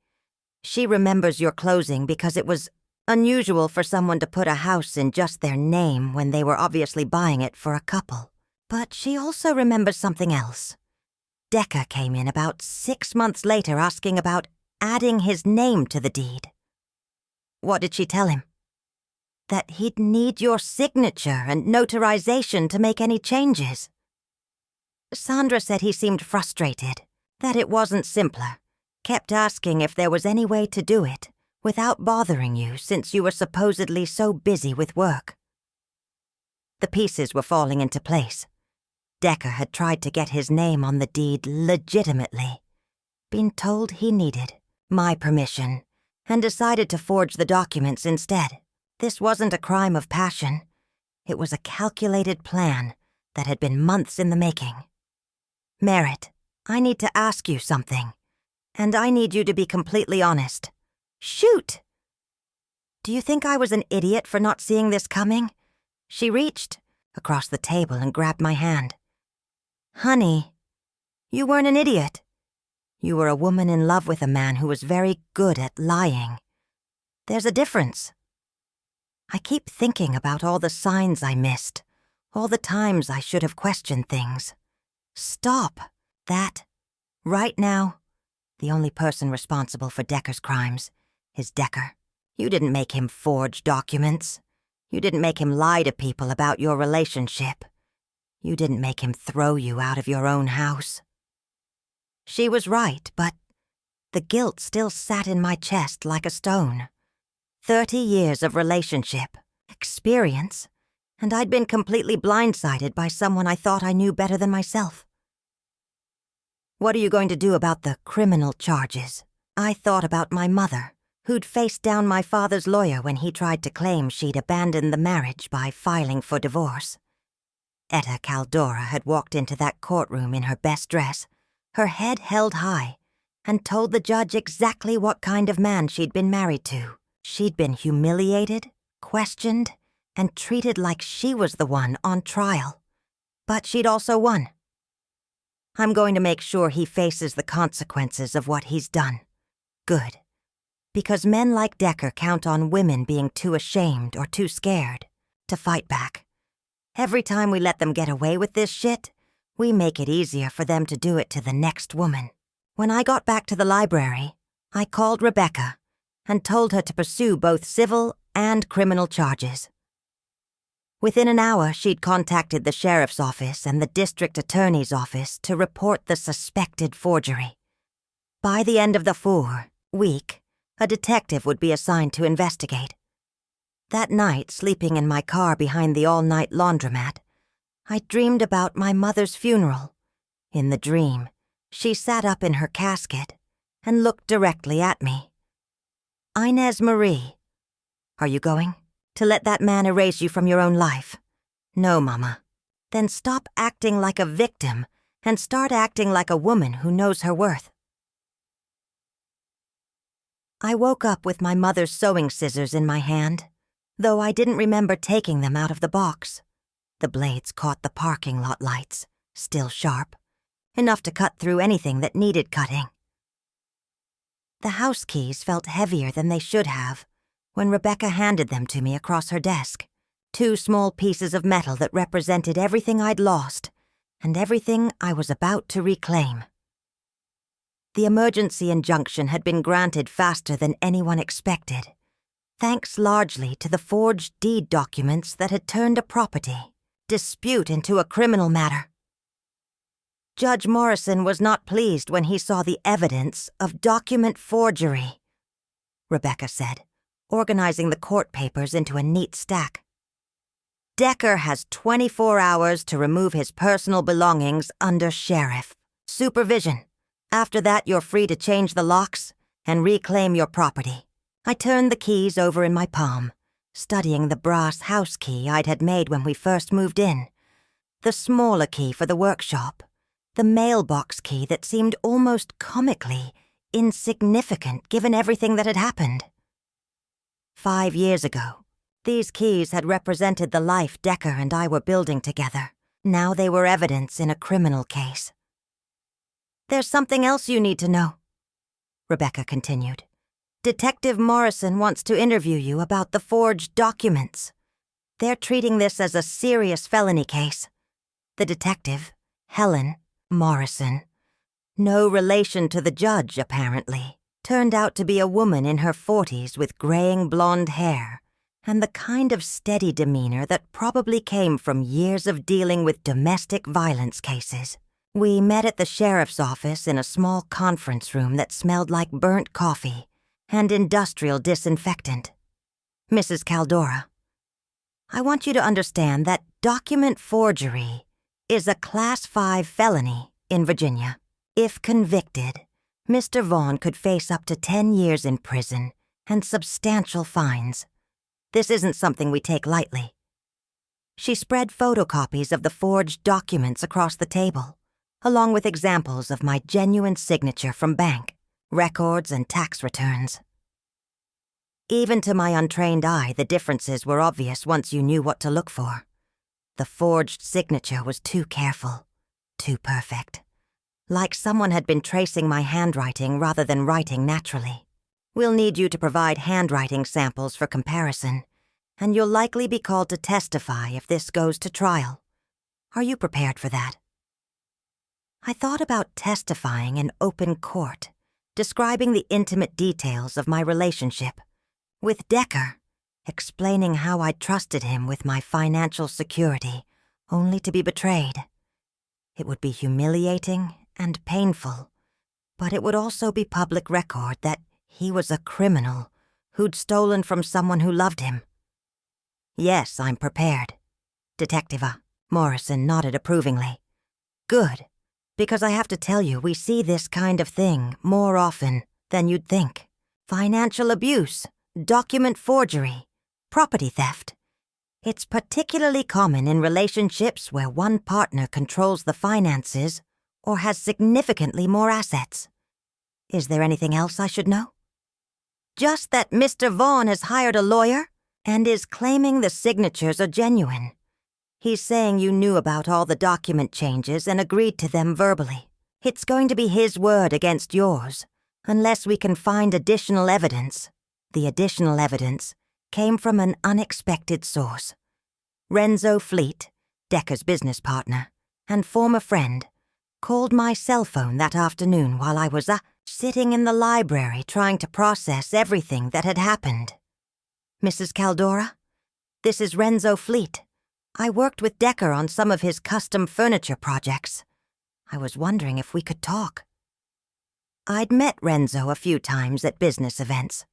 She remembers your closing because it was unusual for someone to put a house in just their name when they were obviously buying it for a couple. But she also remembers something else. Decker came in about 6 months later asking about adding his name to the deed. What did she tell him? That he'd need your signature and notarization to make any changes. Sandra said he seemed frustrated, that it wasn't simpler, kept asking if there was any way to do it without bothering you since you were supposedly so busy with work. The pieces were falling into place. Decker had tried to get his name on the deed legitimately. Been told he needed my permission and decided to forge the documents instead. This wasn't a crime of passion. It was a calculated plan that had been months in the making. Merritt, I need to ask you something, and I need you to be completely honest. Shoot! Do you think I was an idiot for not seeing this coming? She reached across the table and grabbed my hand. Honey, you weren't an idiot. You were a woman in love with a man who was very good at lying. There's a difference. I keep thinking about all the signs I missed, all the times I should have questioned things. Stop that right now. The only person responsible for Decker's crimes is Decker. You didn't make him forge documents. You didn't make him lie to people about your relationship. You didn't make him throw you out of your own house. She was right, but the guilt still sat in my chest like a stone. 30 years of relationship, experience, and I'd been completely blindsided by someone I thought I knew better than myself. What are you going to do about the criminal charges? I thought about my mother, who'd faced down my father's lawyer when he tried to claim she'd abandoned the marriage by filing for divorce. Etta Caldora had walked into that courtroom in her best dress, her head held high, and told the judge exactly what kind of man she'd been married to. She'd been humiliated, questioned, and treated like she was the one on trial. But she'd also won. I'm going to make sure he faces the consequences of what he's done. Good. Because men like Decker count on women being too ashamed or too scared to fight back. Every time we let them get away with this shit, we make it easier for them to do it to the next woman. When I got back to the library, I called Rebecca and told her to pursue both civil and criminal charges. Within an hour, she'd contacted the sheriff's office and the district attorney's office to report the suspected forgery. By the end of the week, a detective would be assigned to investigate. That night, sleeping in my car behind the all-night laundromat, I dreamed about my mother's funeral. In the dream, she sat up in her casket and looked directly at me. Inez Marie, are you going to let that man erase you from your own life? No, Mama. Then stop acting like a victim and start acting like a woman who knows her worth. I woke up with my mother's sewing scissors in my hand, though I didn't remember taking them out of the box. The blades caught the parking lot lights, still sharp, enough to cut through anything that needed cutting. The house keys felt heavier than they should have when Rebecca handed them to me across her desk, 2 small pieces of metal that represented everything I'd lost and everything I was about to reclaim. The emergency injunction had been granted faster than anyone expected, thanks largely to the forged deed documents that had turned a property dispute into a criminal matter. Judge Morrison was not pleased when he saw the evidence of document forgery, Rebecca said, organizing the court papers into a neat stack. Decker has 24 hours to remove his personal belongings under sheriff supervision. After that, you're free to change the locks and reclaim your property. I turned the keys over in my palm, studying the brass house key I'd had made when we first moved in, the smaller key for the workshop, the mailbox key that seemed almost comically insignificant given everything that had happened. 5 years ago, these keys had represented the life Decker and I were building together. Now they were evidence in a criminal case. There's something else you need to know, Rebecca continued. Detective Morrison wants to interview you about the forged documents. They're treating this as a serious felony case. The detective, Helen Morrison, no relation to the judge apparently, turned out to be a woman in her 40s with graying blonde hair and the kind of steady demeanor that probably came from years of dealing with domestic violence cases. We met at the sheriff's office in a small conference room that smelled like burnt coffee and industrial disinfectant. Mrs. Caldora, I want you to understand that document forgery is a Class 5 felony in Virginia. If convicted, Mr. Vaughn could face up to 10 years in prison and substantial fines. This isn't something we take lightly." She spread photocopies of the forged documents across the table, along with examples of my genuine signature from bank, records, and tax returns. Even to my untrained eye, the differences were obvious once you knew what to look for. The forged signature was too careful, too perfect. Like someone had been tracing my handwriting rather than writing naturally. "We'll need you to provide handwriting samples for comparison, and you'll likely be called to testify if this goes to trial. Are you prepared for that?" I thought about testifying in open court, describing the intimate details of my relationship with Decker, explaining how I trusted him with my financial security, only to be betrayed. It would be humiliating and painful, but it would also be public record that he was a criminal who'd stolen from someone who loved him. "Yes, I'm prepared." Detective Morrison nodded approvingly. "Good, because I have to tell you, we see this kind of thing more often than you'd think. Financial abuse, document forgery, property theft. It's particularly common in relationships where one partner controls the finances or has significantly more assets. Is there anything else I should know?" "Just that Mr. Vaughn has hired a lawyer and is claiming the signatures are genuine. He's saying you knew about all the document changes and agreed to them verbally. It's going to be his word against yours, unless we can find additional evidence." The additional evidence came from an unexpected source. Renzo Fleet, Decker's business partner and former friend, called my cell phone that afternoon while I was sitting in the library trying to process everything that had happened. "Mrs. Caldora, this is Renzo Fleet. I worked with Decker on some of his custom furniture projects. I was wondering if we could talk." I'd met Renzo a few times at business events.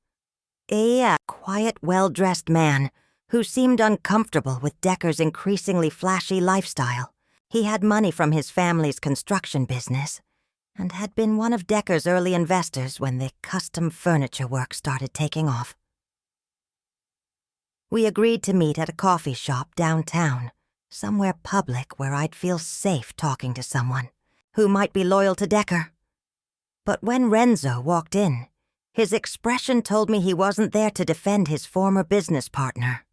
A quiet, well-dressed man who seemed uncomfortable with Decker's increasingly flashy lifestyle. He had money from his family's construction business and had been one of Decker's early investors when the custom furniture work started taking off. We agreed to meet at a coffee shop downtown, somewhere public where I'd feel safe talking to someone who might be loyal to Decker. But when Renzo walked in, his expression told me he wasn't there to defend his former business partner.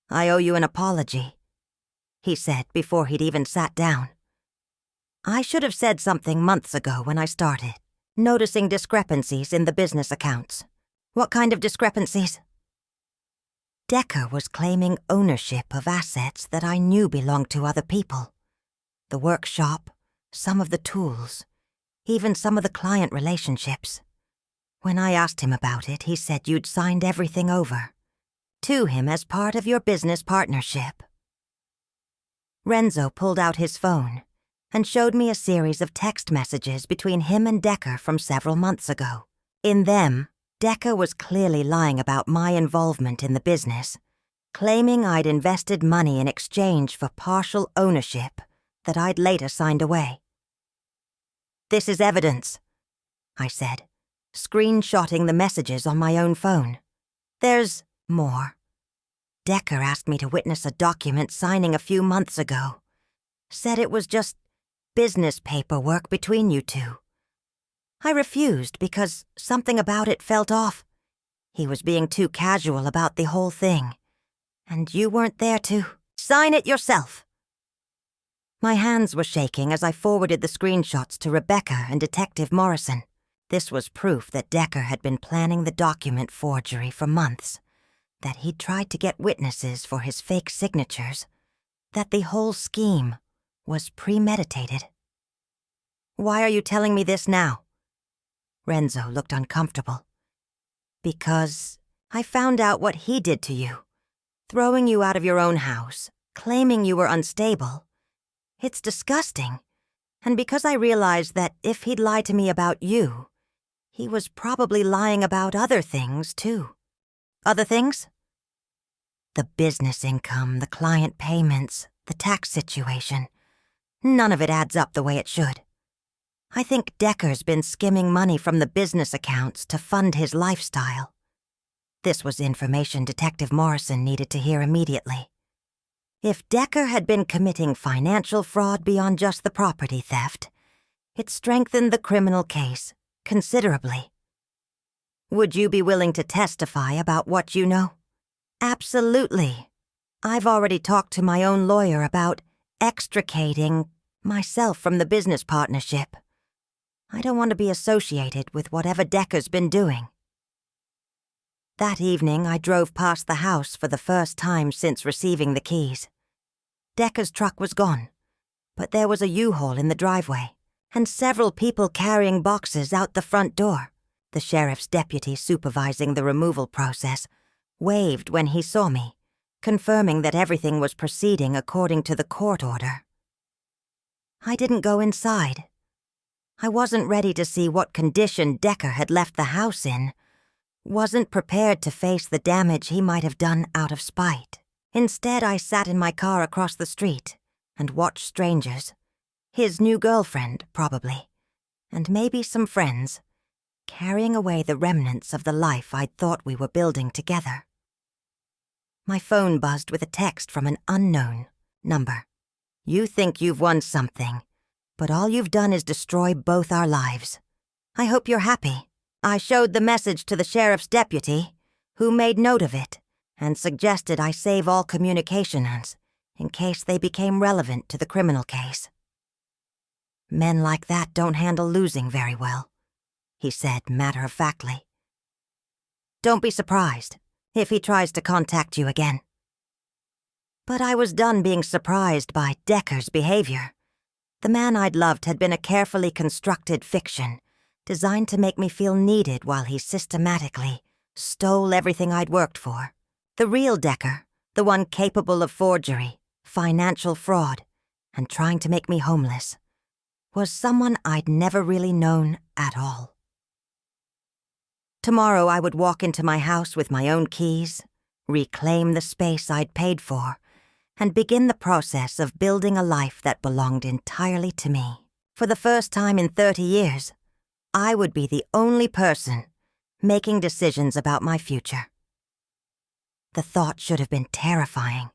"I owe you an apology," he said before he'd even sat down. "I should have said something months ago when I started, noticing discrepancies in the business accounts." "What kind of discrepancies?" Decker was claiming ownership of assets that I knew belonged to other people. The workshop, some of the tools, even some of the client relationships. When I asked him about it, he said you'd signed everything over to him as part of your business partnership. Renzo pulled out his phone and showed me a series of text messages between him and Decker from several months ago. In them, Decker was clearly lying about my involvement in the business, claiming I'd invested money in exchange for partial ownership that I'd later signed away. "This is evidence," I said, screenshotting the messages on my own phone. "There's more. Decker asked me to witness a document signing a few months ago. Said it was just business paperwork between you two. I refused because something about it felt off. He was being too casual about the whole thing. And you weren't there to sign it yourself." My hands were shaking as I forwarded the screenshots to Rebecca and Detective Morrison. This was proof that Decker had been planning the document forgery for months, that he'd tried to get witnesses for his fake signatures, that the whole scheme was premeditated. "Why are you telling me this now?" Renzo looked uncomfortable. "Because I found out what he did to you, throwing you out of your own house, claiming you were unstable. It's disgusting. And because I realized that if he'd lied to me about you, he was probably lying about other things, too." "Other things?" "The business income, the client payments, the tax situation. None of it adds up the way it should. I think Decker's been skimming money from the business accounts to fund his lifestyle. This was information Detective Morrison needed to hear immediately. If Decker had been committing financial fraud beyond just the property theft, it strengthened the criminal case considerably. Would you be willing to testify about what you know? Absolutely. I've already talked to my own lawyer about extricating myself from the business partnership. I don't want to be associated with whatever Decker's been doing. That evening, I drove past the house for the first time since receiving the keys. Decker's truck was gone, but there was a U-Haul in the driveway, and several people carrying boxes out the front door. The sheriff's deputy supervising the removal process waved when he saw me, confirming that everything was proceeding according to the court order. I didn't go inside. I wasn't ready to see what condition Decker had left the house in, wasn't prepared to face the damage he might have done out of spite. Instead, I sat in my car across the street and watched strangers, his new girlfriend, probably, and maybe some friends, carrying away the remnants of the life I'd thought we were building together. My phone buzzed with a text from an unknown number. You think you've won something, but all you've done is destroy both our lives. I hope you're happy. I showed the message to the sheriff's deputy, who made note of it and suggested I save all communications in case they became relevant to the criminal case. Men like that don't handle losing very well, he said matter-of-factly. Don't be surprised if he tries to contact you again. But I was done being surprised by Decker's behavior. The man I'd loved had been a carefully constructed fiction, designed to make me feel needed while he systematically stole everything I'd worked for. The real Decker, the one capable of forgery, financial fraud, and trying to make me homeless, was someone I'd never really known at all. Tomorrow I would walk into my house with my own keys, reclaim the space I'd paid for, and begin the process of building a life that belonged entirely to me. For the first time in 30 years, I would be the only person making decisions about my future. The thought should have been terrifying.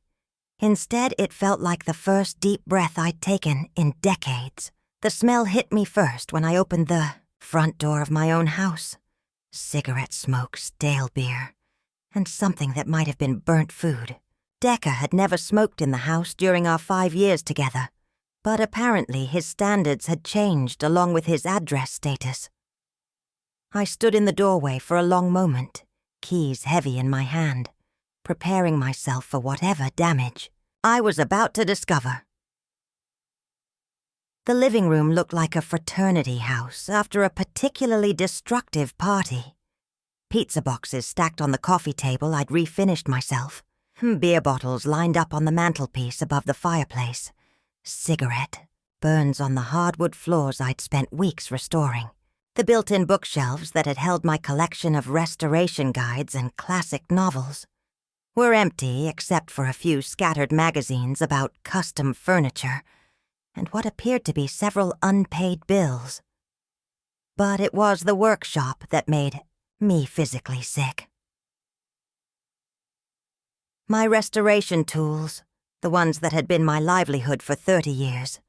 Instead, it felt like the first deep breath I'd taken in decades. The smell hit me first when I opened the front door of my own house. Cigarette smoke, stale beer, and something that might have been burnt food. Decker had never smoked in the house during our 5 years together, but apparently his standards had changed along with his address status. I stood in the doorway for a long moment, keys heavy in my hand, preparing myself for whatever damage I was about to discover. The living room looked like a fraternity house after a particularly destructive party. Pizza boxes stacked on the coffee table I'd refinished myself. Beer bottles lined up on the mantelpiece above the fireplace. Cigarette burns on the hardwood floors I'd spent weeks restoring. The built-in bookshelves that had held my collection of restoration guides and classic novels were empty except for a few scattered magazines about custom furniture and what appeared to be several unpaid bills. But it was the workshop that made me physically sick. My restoration tools, the ones that had been my livelihood for 30 years,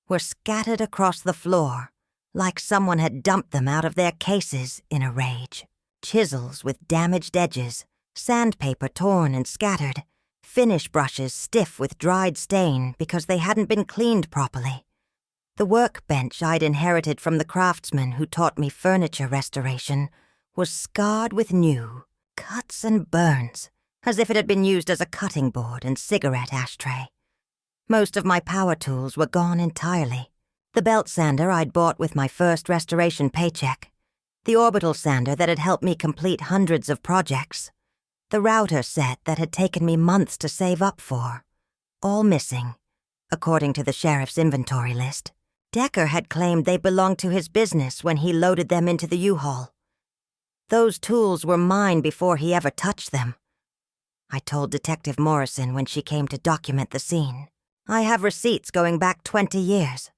were scattered across the floor like someone had dumped them out of their cases in a rage. Chisels with damaged edges, sandpaper torn and scattered, finish brushes stiff with dried stain because they hadn't been cleaned properly. The workbench I'd inherited from the craftsman who taught me furniture restoration was scarred with new cuts and burns, as if it had been used as a cutting board and cigarette ashtray. Most of my power tools were gone entirely. The belt sander I'd bought with my first restoration paycheck, the orbital sander that had helped me complete hundreds of projects, the router set that had taken me months to save up for, all missing, according to the sheriff's inventory list. Decker had claimed they belonged to his business when he loaded them into the U-Haul. Those tools were mine before he ever touched them. I told Detective Morrison when she came to document the scene. I have receipts going back 20 years.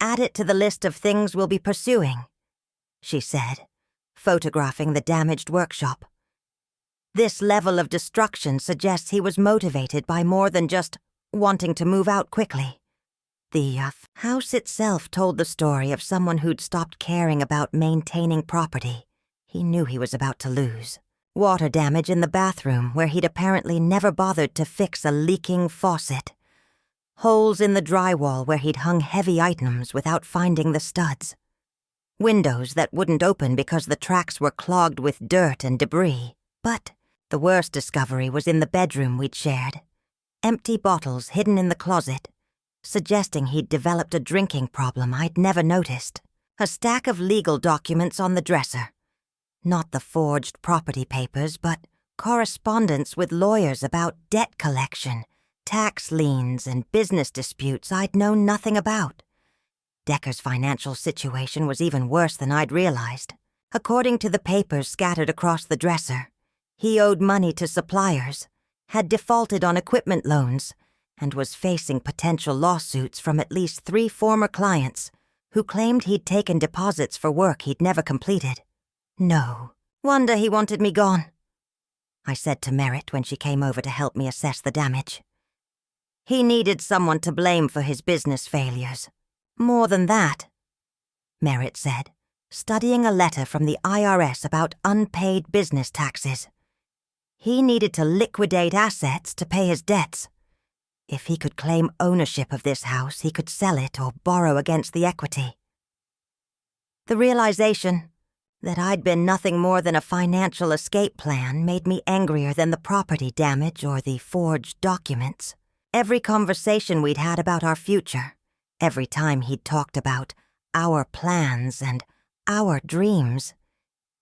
Add it to the list of things we'll be pursuing," she said, photographing the damaged workshop. This level of destruction suggests he was motivated by more than just wanting to move out quickly. The house itself told the story of someone who'd stopped caring about maintaining property he knew he was about to lose. Water damage in the bathroom where he'd apparently never bothered to fix a leaking faucet. Holes in the drywall where he'd hung heavy items without finding the studs. Windows that wouldn't open because the tracks were clogged with dirt and debris. But the worst discovery was in the bedroom we'd shared. Empty bottles hidden in the closet, suggesting he'd developed a drinking problem I'd never noticed. A stack of legal documents on the dresser. Not the forged property papers, but correspondence with lawyers about debt collection, tax liens, and business disputes I'd known nothing about. Decker's financial situation was even worse than I'd realized. According to the papers scattered across the dresser, he owed money to suppliers, had defaulted on equipment loans, and was facing potential lawsuits from at least 3 former clients who claimed he'd taken deposits for work he'd never completed. "No wonder he wanted me gone," I said to Merritt when she came over to help me assess the damage. "He needed someone to blame for his business failures. More than that," Merritt said, studying a letter from the IRS about unpaid business taxes. "He needed to liquidate assets to pay his debts. If he could claim ownership of this house, he could sell it or borrow against the equity." The realization that I'd been nothing more than a financial escape plan made me angrier than the property damage or the forged documents. Every conversation we'd had about our future, every time he'd talked about our plans and our dreams,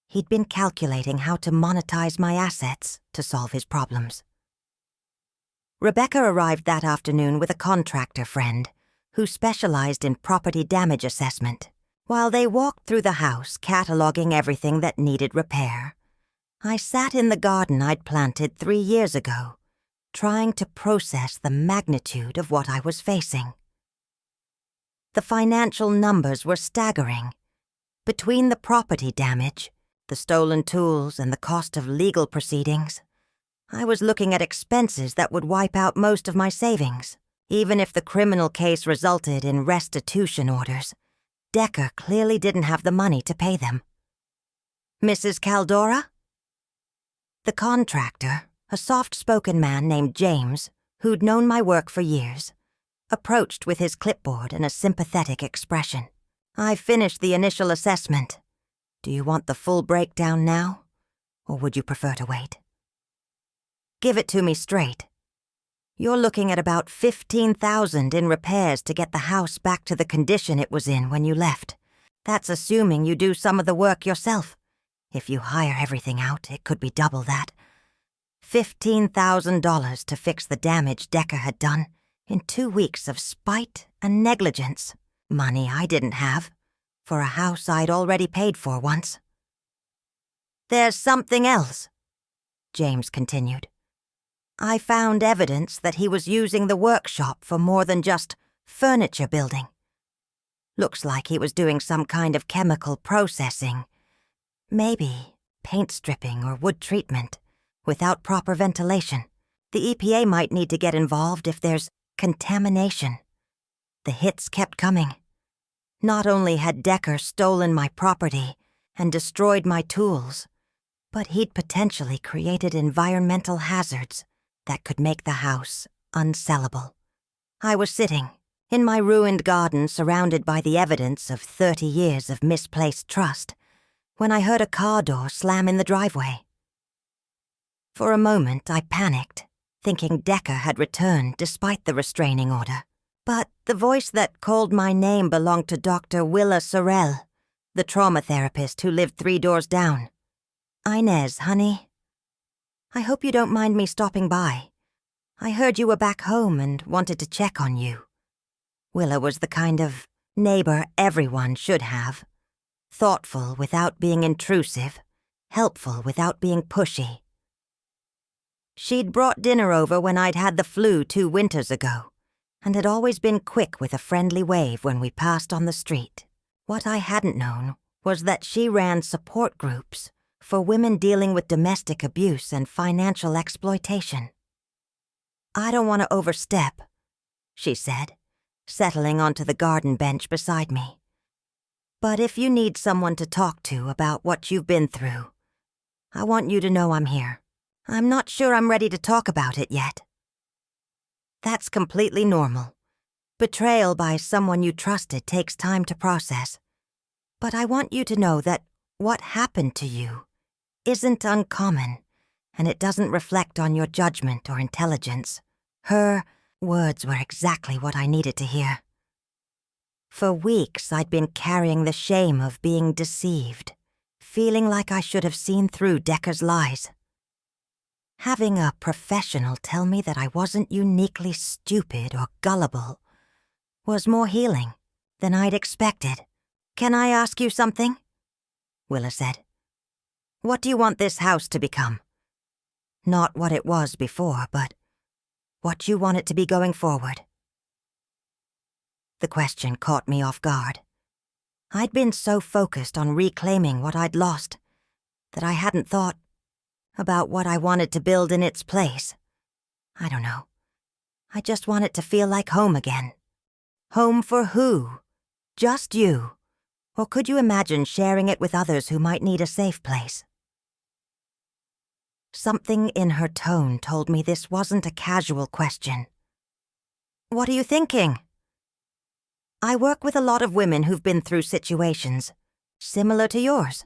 he'd been calculating how to monetize my assets to solve his problems. Rebecca arrived that afternoon with a contractor friend who specialized in property damage assessment. While they walked through the house, cataloging everything that needed repair, I sat in the garden I'd planted 3 years ago, trying to process the magnitude of what I was facing. The financial numbers were staggering. Between the property damage, the stolen tools, and the cost of legal proceedings, I was looking at expenses that would wipe out most of my savings. Even if the criminal case resulted in restitution orders, Decker clearly didn't have the money to pay them. "Mrs. Caldora?" The contractor, a soft-spoken man named James, who'd known my work for years, approached with his clipboard and a sympathetic expression. "I've finished the initial assessment. Do you want the full breakdown now, or would you prefer to wait?" "Give it to me straight. You're looking at about $15,000 in repairs to get the house back to the condition it was in when you left. That's assuming you do some of the work yourself. If you hire everything out, it could be double that. $15,000 to fix the damage Decker had done in 2 weeks of spite and negligence. Money I didn't have, for a house I'd already paid for once." "There's something else," James continued. "I found evidence that he was using the workshop for more than just furniture building. Looks like he was doing some kind of chemical processing. Maybe paint stripping or wood treatment, without proper ventilation. The EPA might need to get involved if there's contamination." The hits kept coming. Not only had Decker stolen my property and destroyed my tools, but he'd potentially created environmental hazards that could make the house unsellable. I was sitting in my ruined garden surrounded by the evidence of 30 years of misplaced trust when I heard a car door slam in the driveway. For a moment I panicked, thinking Decker had returned despite the restraining order. But the voice that called my name belonged to Dr. Willa Sorrell, the trauma therapist who lived 3 doors down. "Inez, honey, I hope you don't mind me stopping by. I heard you were back home and wanted to check on you." Willa was the kind of neighbor everyone should have. Thoughtful without being intrusive, helpful without being pushy. She'd brought dinner over when I'd had the flu 2 winters ago, and had always been quick with a friendly wave when we passed on the street. What I hadn't known was that she ran support groups for women dealing with domestic abuse and financial exploitation. "I don't want to overstep," she said, settling onto the garden bench beside me. "But if you need someone to talk to about what you've been through, I want you to know I'm here. I'm not sure I'm ready to talk about it yet." That's completely normal. Betrayal by someone you trusted takes time to process. But I want you to know that what happened to you isn't uncommon, and it doesn't reflect on your judgment or intelligence. Her words were exactly what I needed to hear. For weeks, I'd been carrying the shame of being deceived, feeling like I should have seen through Decker's lies. Having a professional tell me that I wasn't uniquely stupid or gullible was more healing than I'd expected. "Can I ask you something?" Willa said. "What do you want this house to become? Not what it was before, but what you want it to be going forward." The question caught me off guard. I'd been so focused on reclaiming what I'd lost that I hadn't thought about what I wanted to build in its place. I don't know. I just want it to feel like home again. Home for who? Just you? Or could you imagine sharing it with others who might need a safe place? Something in her tone told me this wasn't a casual question. "What are you thinking?" "I work with a lot of women who've been through situations similar to yours.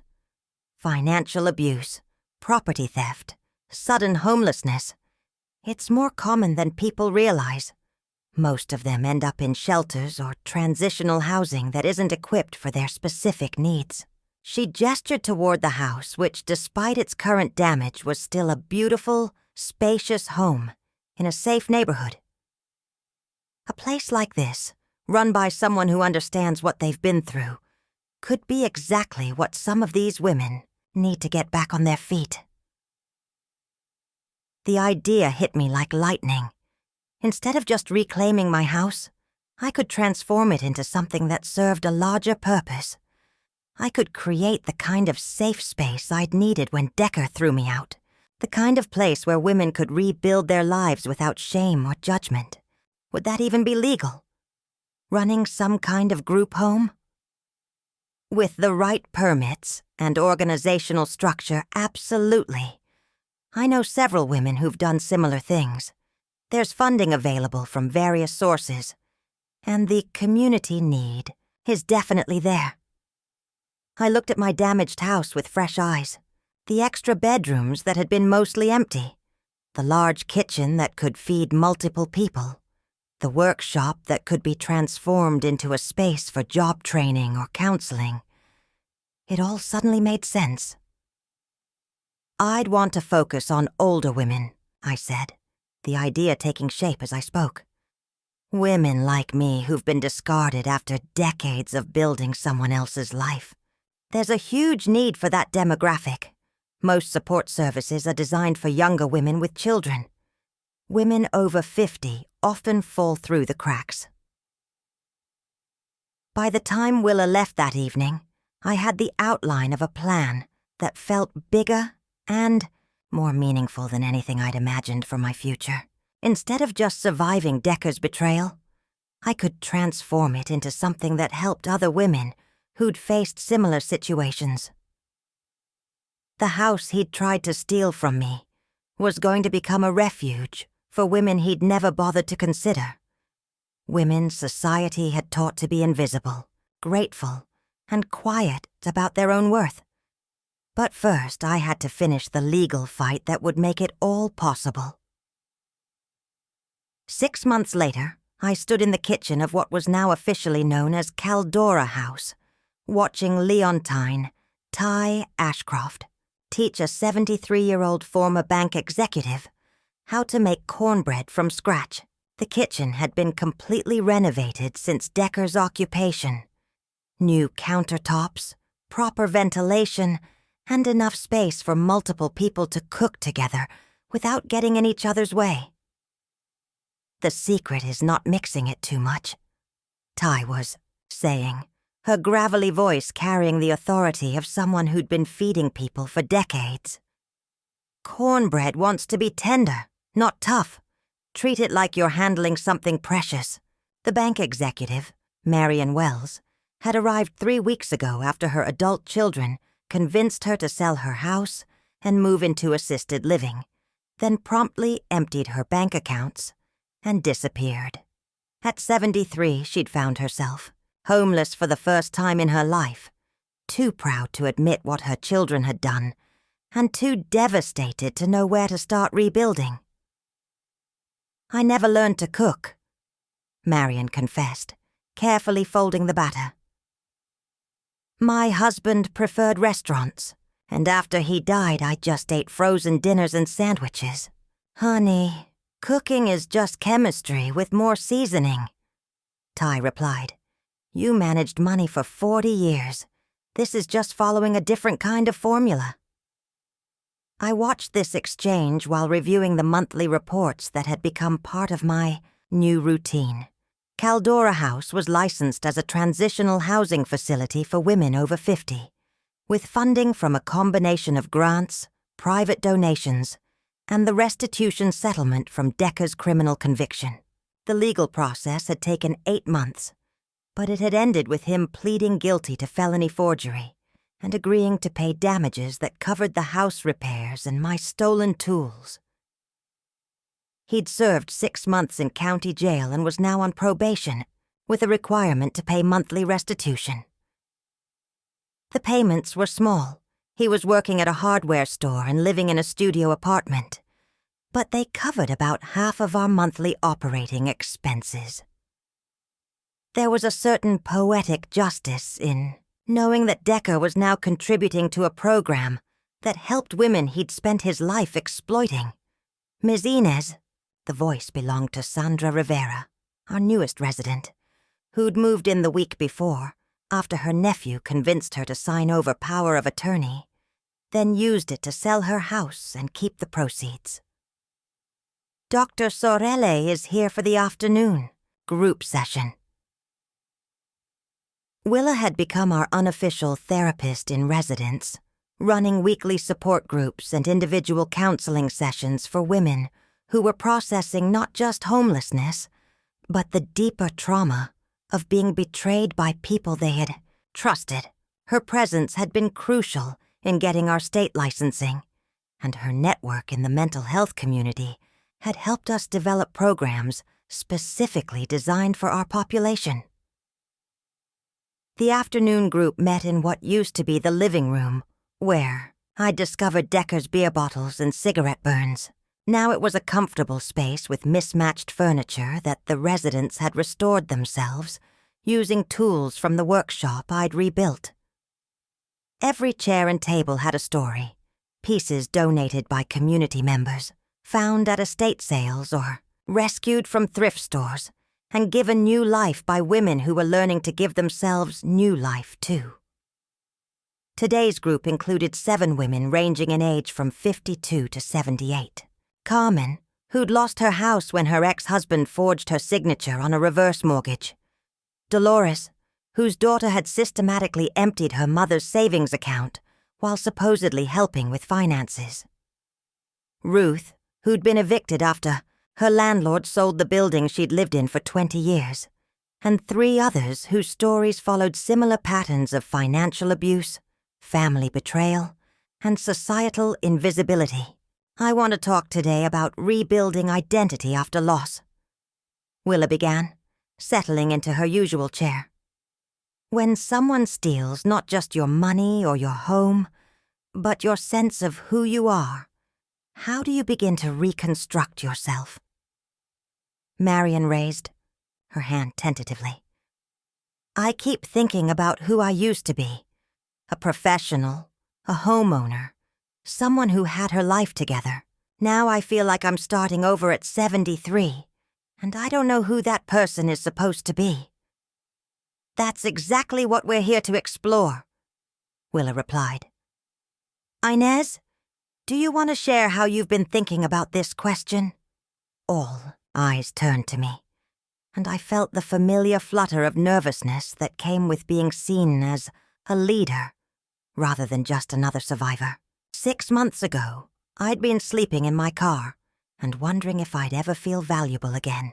Financial abuse, property theft, sudden homelessness. It's more common than people realize. Most of them end up in shelters or transitional housing that isn't equipped for their specific needs." She gestured toward the house, which, despite its current damage, was still a beautiful, spacious home in a safe neighborhood. A place like this, run by someone who understands what they've been through, could be exactly what some of these women need to get back on their feet. The idea hit me like lightning. Instead of just reclaiming my house, I could transform it into something that served a larger purpose. I could create the kind of safe space I'd needed when Decker threw me out, the kind of place where women could rebuild their lives without shame or judgment. Would that even be legal? Running some kind of group home? With the right permits and organizational structure, absolutely. I know several women who've done similar things. There's funding available from various sources, and the community need is definitely there. I looked at my damaged house with fresh eyes. The extra bedrooms that had been mostly empty, the large kitchen that could feed multiple people, the workshop that could be transformed into a space for job training or counseling. It all suddenly made sense. "I'd want to focus on older women," I said, the idea taking shape as I spoke. "Women like me who've been discarded after decades of building someone else's life. There's a huge need for that demographic. Most support services are designed for younger women with children. Women over 50 often fall through the cracks." By the time Willa left that evening, I had the outline of a plan that felt bigger and more meaningful than anything I'd imagined for my future. Instead of just surviving Decker's betrayal, I could transform it into something that helped other women who'd faced similar situations. The house he'd tried to steal from me was going to become a refuge for women he'd never bothered to consider. Women society had taught to be invisible, grateful, and quiet about their own worth. But first, I had to finish the legal fight that would make it all possible. 6 months later, I stood in the kitchen of what was now officially known as Caldora House, watching Leontine, Ty Ashcroft, teach a 73-year-old former bank executive how to make cornbread from scratch. The kitchen had been completely renovated since Decker's occupation. New countertops, proper ventilation, and enough space for multiple people to cook together without getting in each other's way. The secret is not mixing it too much," Ty was saying, her gravelly voice carrying the authority of someone who'd been feeding people for decades. "Cornbread wants to be tender, not tough. Treat it like you're handling something precious." The bank executive, Marion Wells, had arrived 3 weeks ago after her adult children convinced her to sell her house and move into assisted living, then promptly emptied her bank accounts and disappeared. At 73, she'd found herself, homeless for the first time in her life, too proud to admit what her children had done, and too devastated to know where to start rebuilding. "I never learned to cook," Marion confessed, carefully folding the batter. "My husband preferred restaurants, and after he died I just ate frozen dinners and sandwiches. Honey, cooking is just chemistry with more seasoning," Ty replied. "You managed money for 40 years. This is just following a different kind of formula." I watched this exchange while reviewing the monthly reports that had become part of my new routine. Caldora House was licensed as a transitional housing facility for women over 50, with funding from a combination of grants, private donations, and the restitution settlement from Decker's criminal conviction. The legal process had taken 8 months, but it had ended with him pleading guilty to felony forgery and agreeing to pay damages that covered the house repairs and my stolen tools. He'd served 6 months in county jail and was now on probation, with a requirement to pay monthly restitution. The payments were small. He was working at a hardware store and living in a studio apartment, but they covered about half of our monthly operating expenses. There was a certain poetic justice in knowing that Decker was now contributing to a program that helped women he'd spent his life exploiting. Ms. Inez, the voice belonged to Sandra Rivera, our newest resident, who'd moved in the week before, after her nephew convinced her to sign over power of attorney, then used it to sell her house and keep the proceeds. "Dr. Sorelle is here for the afternoon group session." Willa had become our unofficial therapist in residence, running weekly support groups and individual counseling sessions for women who were processing not just homelessness, but the deeper trauma of being betrayed by people they had trusted. Her presence had been crucial in getting our state licensing, and her network in the mental health community had helped us develop programs specifically designed for our population. The afternoon group met in what used to be the living room, where I'd discovered Decker's beer bottles and cigarette burns. Now it was a comfortable space with mismatched furniture that the residents had restored themselves, using tools from the workshop I'd rebuilt. Every chair and table had a story, pieces donated by community members, found at estate sales or rescued from thrift stores, and given new life by women who were learning to give themselves new life too. Today's group included 7 women ranging in age from 52 to 78. Carmen, who'd lost her house when her ex-husband forged her signature on a reverse mortgage. Dolores, whose daughter had systematically emptied her mother's savings account while supposedly helping with finances. Ruth, who'd been evicted after her landlord sold the building she'd lived in for 20 years. And 3 others whose stories followed similar patterns of financial abuse, family betrayal, and societal invisibility. "I want to talk today about rebuilding identity after loss," Willa began, settling into her usual chair. "When someone steals not just your money or your home, but your sense of who you are, how do you begin to reconstruct yourself?" Marion raised her hand tentatively. "I keep thinking about who I used to be. A professional, a homeowner, someone who had her life together. Now I feel like I'm starting over at 73, and I don't know who that person is supposed to be." "That's exactly what we're here to explore," Willa replied. "Inez, do you want to share how you've been thinking about this question?" All Eyes turned to me, and I felt the familiar flutter of nervousness that came with being seen as a leader rather than just another survivor. 6 months ago, I'd been sleeping in my car and wondering if I'd ever feel valuable again.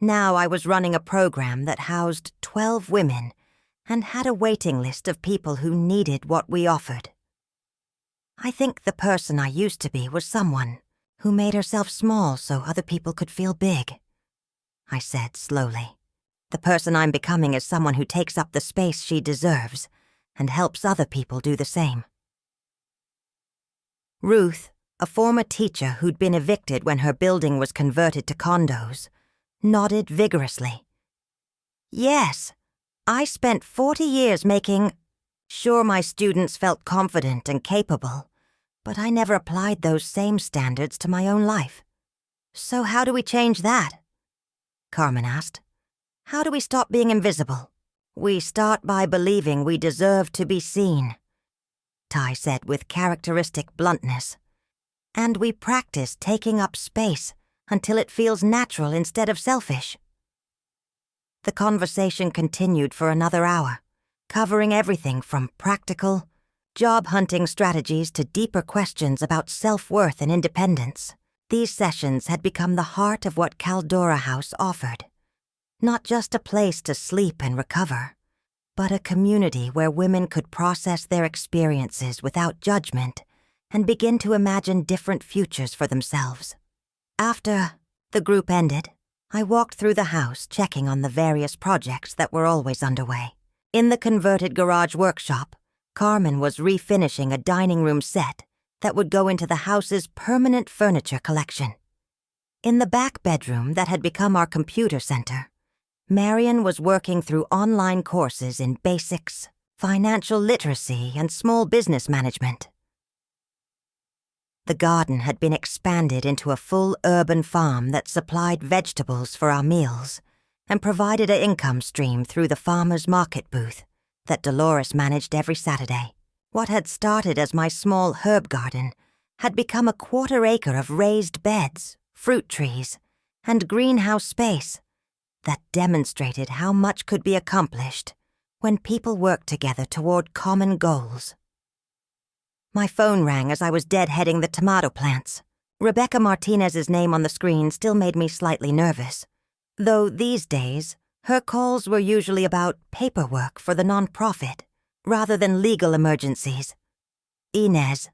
Now I was running a program that housed 12 women and had a waiting list of people who needed what we offered. I think the person I used to be was someone who made herself small so other people could feel big. I said slowly. The person I'm becoming is someone who takes up the space she deserves and helps other people do the same. Ruth, a former teacher who'd been evicted when her building was converted to condos, nodded vigorously. Yes, I spent 40 years making... Sure, my students felt confident and capable, but I never applied those same standards to my own life. So how do we change that? Carmen asked. How do we stop being invisible? We start by believing we deserve to be seen, Ty said with characteristic bluntness. And we practice taking up space until it feels natural instead of selfish. The conversation continued for another hour, covering everything from practical, job-hunting strategies to deeper questions about self-worth and independence. These sessions had become the heart of what Caldora House offered. Not just a place to sleep and recover, but a community where women could process their experiences without judgment and begin to imagine different futures for themselves. After the group ended, I walked through the house checking on the various projects that were always underway. In the converted garage workshop, Carmen was refinishing a dining room set that would go into the house's permanent furniture collection. In the back bedroom that had become our computer center, Marion was working through online courses in basics, financial literacy, and small business management. The garden had been expanded into a full urban farm that supplied vegetables for our meals and provided an income stream through the farmer's market booth that Dolores managed every Saturday. What had started as my small herb garden had become a 1/4 acre of raised beds, fruit trees, and greenhouse space that demonstrated how much could be accomplished when people worked together toward common goals. My phone rang as I was deadheading the tomato plants. Rebecca Martinez's name on the screen still made me slightly nervous, though these days her calls were usually about paperwork for the nonprofit rather than legal emergencies. Inez,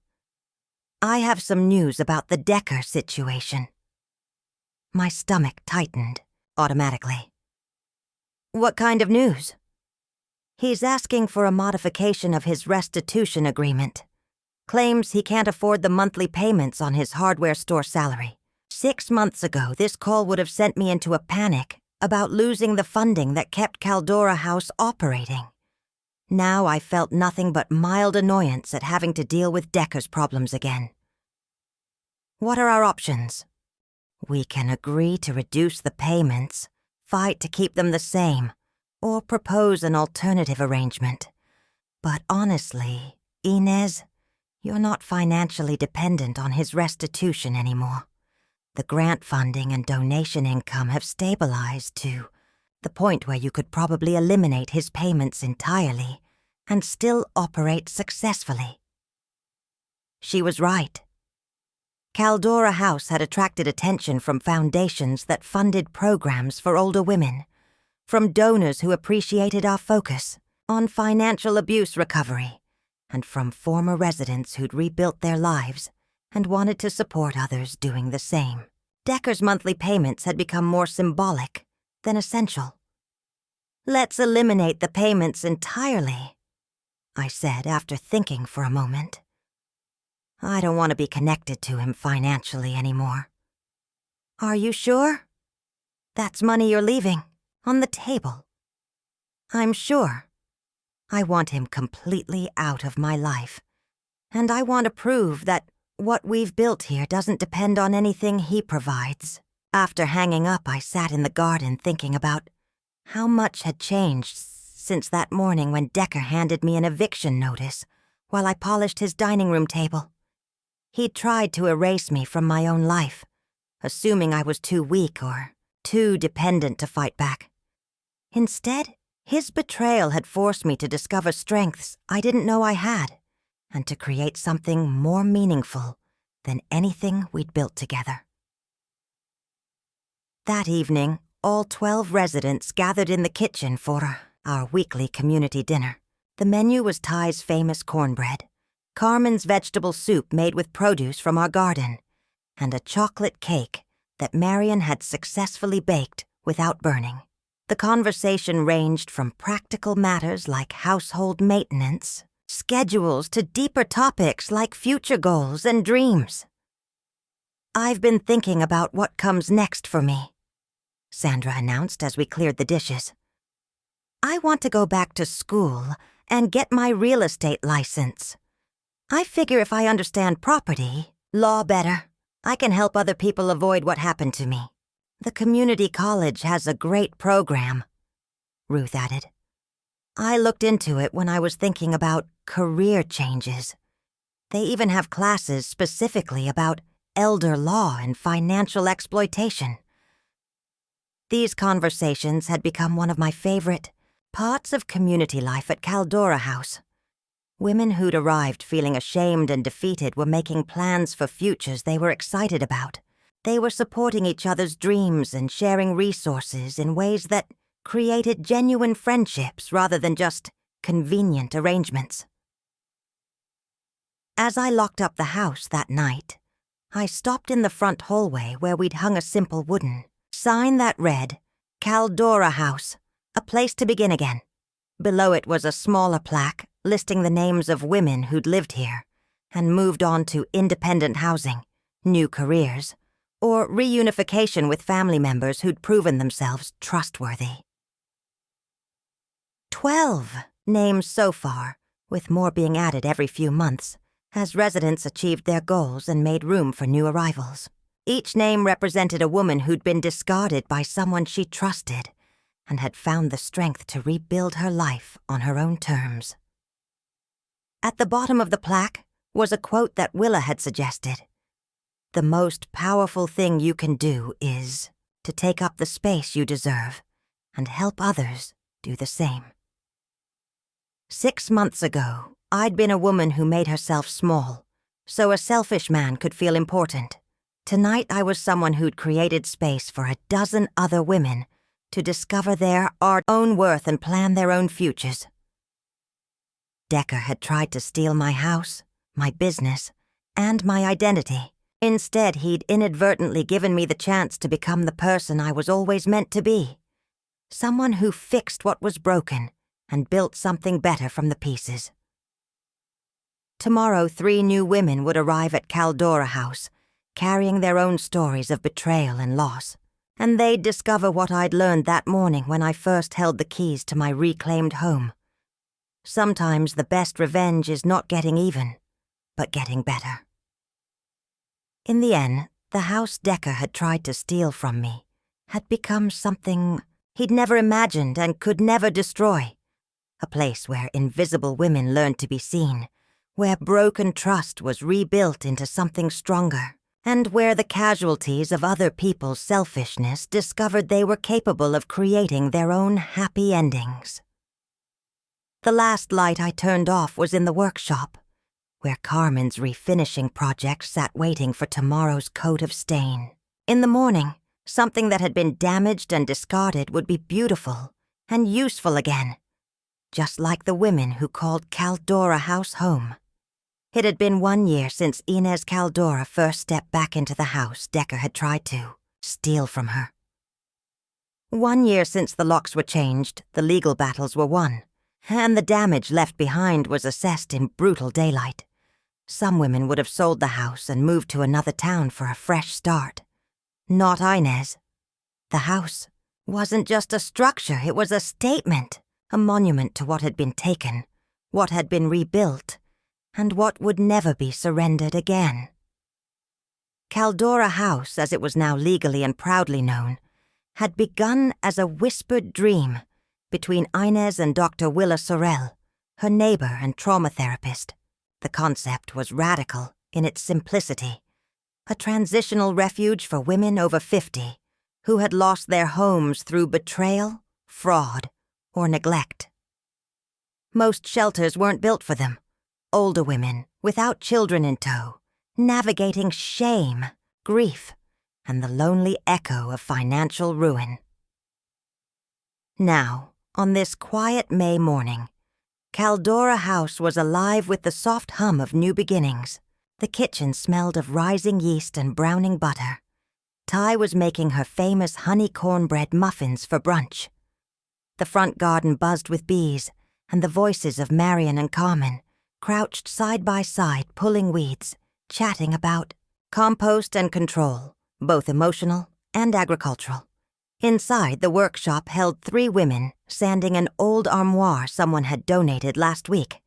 I have some news about the Decker situation. My stomach tightened automatically. What kind of news? He's asking for a modification of his restitution agreement. Claims he can't afford the monthly payments on his hardware store salary. 6 months ago, this call would have sent me into a panic about losing the funding that kept Caldora House operating. Now I felt nothing but mild annoyance at having to deal with Decker's problems again. What are our options? We can agree to reduce the payments, fight to keep them the same, or propose an alternative arrangement. But honestly, Inez, you're not financially dependent on his restitution anymore. The grant funding and donation income have stabilized to the point where you could probably eliminate his payments entirely and still operate successfully. She was right. Caldora House had attracted attention from foundations that funded programs for older women, from donors who appreciated our focus on financial abuse recovery, and from former residents who'd rebuilt their lives and wanted to support others doing the same. Decker's monthly payments had become more symbolic than essential. Let's eliminate the payments entirely, I said after thinking for a moment. I don't want to be connected to him financially anymore. Are you sure? That's money you're leaving on the table. I'm sure. I want him completely out of my life, and I want to prove that what we've built here doesn't depend on anything he provides. After hanging up, I sat in the garden thinking about how much had changed since that morning when Decker handed me an eviction notice while I polished his dining room table. He'd tried to erase me from my own life, assuming I was too weak or too dependent to fight back. Instead, his betrayal had forced me to discover strengths I didn't know I had, and to create something more meaningful than anything we'd built together. That evening, all 12 residents gathered in the kitchen for our weekly community dinner. The menu was Ty's famous cornbread, Carmen's vegetable soup made with produce from our garden, and a chocolate cake that Marion had successfully baked without burning. The conversation ranged from practical matters like household maintenance, schedules, to deeper topics like future goals and dreams. "I've been thinking about what comes next for me," Sandra announced as we cleared the dishes. "I want to go back to school and get my real estate license. I figure if I understand property, law better, I can help other people avoid what happened to me. The community college has a great program," Ruth added. "I looked into it when I was thinking about career changes. They even have classes specifically about elder law and financial exploitation." These conversations had become one of my favorite parts of community life at Caldora House. Women who'd arrived feeling ashamed and defeated were making plans for futures they were excited about. They were supporting each other's dreams and sharing resources in ways that created genuine friendships rather than just convenient arrangements. As I locked up the house that night, I stopped in the front hallway where we'd hung a simple wooden sign that read, "Caldora House, a place to begin again." Below it was a smaller plaque listing the names of women who'd lived here and moved on to independent housing, new careers, or reunification with family members who'd proven themselves trustworthy. 12 names so far, with more being added every few months, as residents achieved their goals and made room for new arrivals. Each name represented a woman who'd been discarded by someone she trusted and had found the strength to rebuild her life on her own terms. At the bottom of the plaque was a quote that Willa had suggested. "The most powerful thing you can do is to take up the space you deserve and help others do the same." 6 months ago, I'd been a woman who made herself small, so a selfish man could feel important. Tonight I was someone who'd created space for a dozen other women to discover their own worth and plan their own futures. Decker had tried to steal my house, my business, and my identity. Instead, he'd inadvertently given me the chance to become the person I was always meant to be. Someone who fixed what was broken and built something better from the pieces. Tomorrow, 3 new women would arrive at Caldora House, carrying their own stories of betrayal and loss. And they'd discover what I'd learned that morning when I first held the keys to my reclaimed home. Sometimes the best revenge is not getting even, but getting better. In the end, the house Decker had tried to steal from me had become something he'd never imagined and could never destroy. A place where invisible women learned to be seen, where broken trust was rebuilt into something stronger, and where the casualties of other people's selfishness discovered they were capable of creating their own happy endings. The last light I turned off was in the workshop, where Carmen's refinishing project sat waiting for tomorrow's coat of stain. In the morning, something that had been damaged and discarded would be beautiful and useful again, just like the women who called Caldora House home. It had been 1 year since Inez Caldora first stepped back into the house Decker had tried to steal from her. 1 year since the locks were changed, the legal battles were won, and the damage left behind was assessed in brutal daylight. Some women would have sold the house and moved to another town for a fresh start. Not Inez. The house wasn't just a structure, it was a statement, a monument to what had been taken, what had been rebuilt, and what would never be surrendered again. Caldora House, as it was now legally and proudly known, had begun as a whispered dream between Inez and Dr. Willa Sorrell, her neighbor and trauma therapist. The concept was radical in its simplicity, a transitional refuge for women over 50 who had lost their homes through betrayal, fraud, or neglect. Most shelters weren't built for them. Older women, without children in tow, navigating shame, grief, and the lonely echo of financial ruin. Now, on this quiet May morning, Caldora House was alive with the soft hum of new beginnings. The kitchen smelled of rising yeast and browning butter. Ty was making her famous honey cornbread muffins for brunch. The front garden buzzed with bees, and the voices of Marion and Carmen crouched side by side pulling weeds, chatting about compost and control, both emotional and agricultural. Inside, the workshop held 3 women sanding an old armoire someone had donated last week,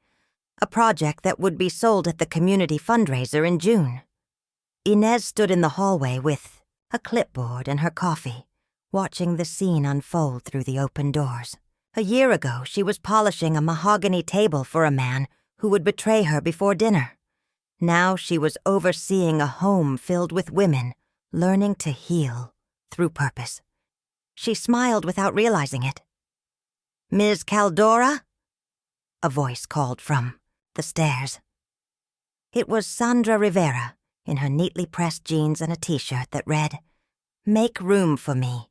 a project that would be sold at the community fundraiser in June. Inez stood in the hallway with a clipboard and her coffee, watching the scene unfold through the open doors. A year ago, she was polishing a mahogany table for a man who would betray her before dinner. Now she was overseeing a home filled with women learning to heal through purpose. She smiled without realizing it. "Ms. Caldora?" a voice called from the stairs. It was Sandra Rivera in her neatly pressed jeans and a t-shirt that read, "Make room for me."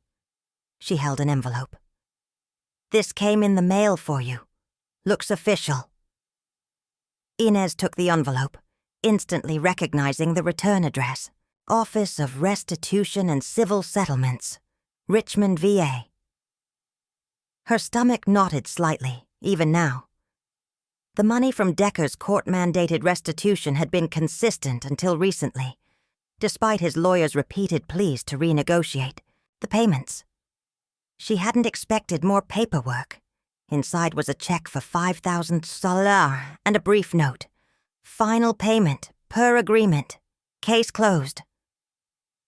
She held an envelope. "This came in the mail for you. Looks official." Inez took the envelope, instantly recognizing the return address. Office of Restitution and Civil Settlements, Richmond, VA. Her stomach knotted slightly, even now. The money from Decker's court-mandated restitution had been consistent until recently, despite his lawyer's repeated pleas to renegotiate the payments. She hadn't expected more paperwork. Inside was a check for $5,000 and a brief note. Final payment, per agreement. Case closed.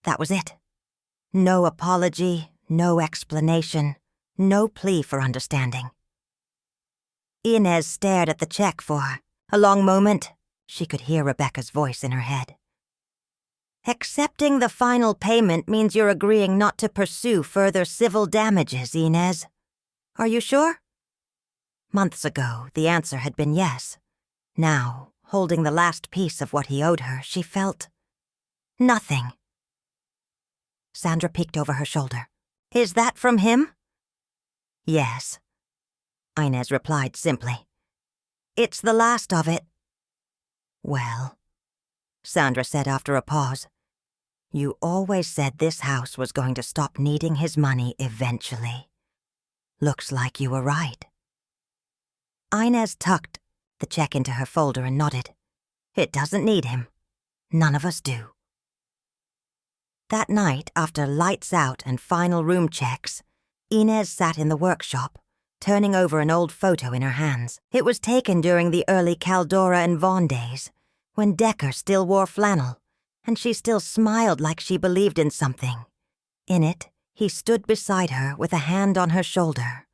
That was it. No apology, no explanation, no plea for understanding. Inez stared at the check for a long moment. She could hear Rebecca's voice in her head. "Accepting the final payment means you're agreeing not to pursue further civil damages, Inez. Are you sure?" Months ago, the answer had been yes. Now, holding the last piece of what he owed her, she felt nothing. Sandra peeked over her shoulder. "Is that from him?" "Yes," Inez replied simply. "It's the last of it." "Well," Sandra said after a pause, "you always said this house was going to stop needing his money eventually. Looks like you were right." Inez tucked the check into her folder and nodded. "It doesn't need him. None of us do." That night, after lights out and final room checks, Inez sat in the workshop, turning over an old photo in her hands. It was taken during the early Caldora and Vaughn days, when Decker still wore flannel, and she still smiled like she believed in something. In it, he stood beside her with a hand on her shoulder,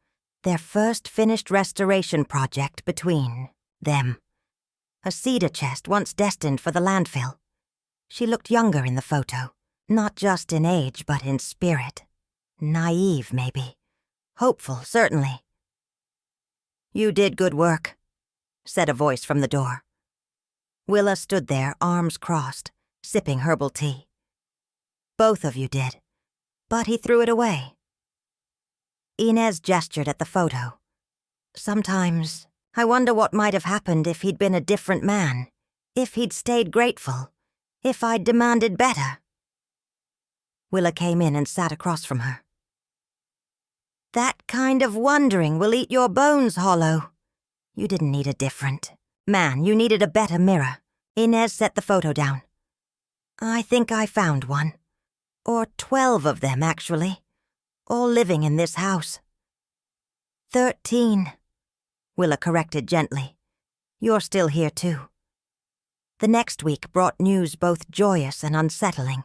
their first finished restoration project between them. A cedar chest once destined for the landfill. She looked younger in the photo. Not just in age, but in spirit. Naive, maybe. Hopeful, certainly. "You did good work," said a voice from the door. Willa stood there, arms crossed, sipping herbal tea. "Both of you did, but he threw it away." Inez gestured at the photo. "Sometimes I wonder what might have happened if he'd been a different man, if he'd stayed grateful, if I'd demanded better." Willa came in and sat across from her. "That kind of wondering will eat your bones hollow. You didn't need a different man, you needed a better mirror." Inez set the photo down. "I think I found one. Or 12 of them, actually. All living in this house." 13, Willa corrected gently. "You're still here, too." The next week brought news both joyous and unsettling.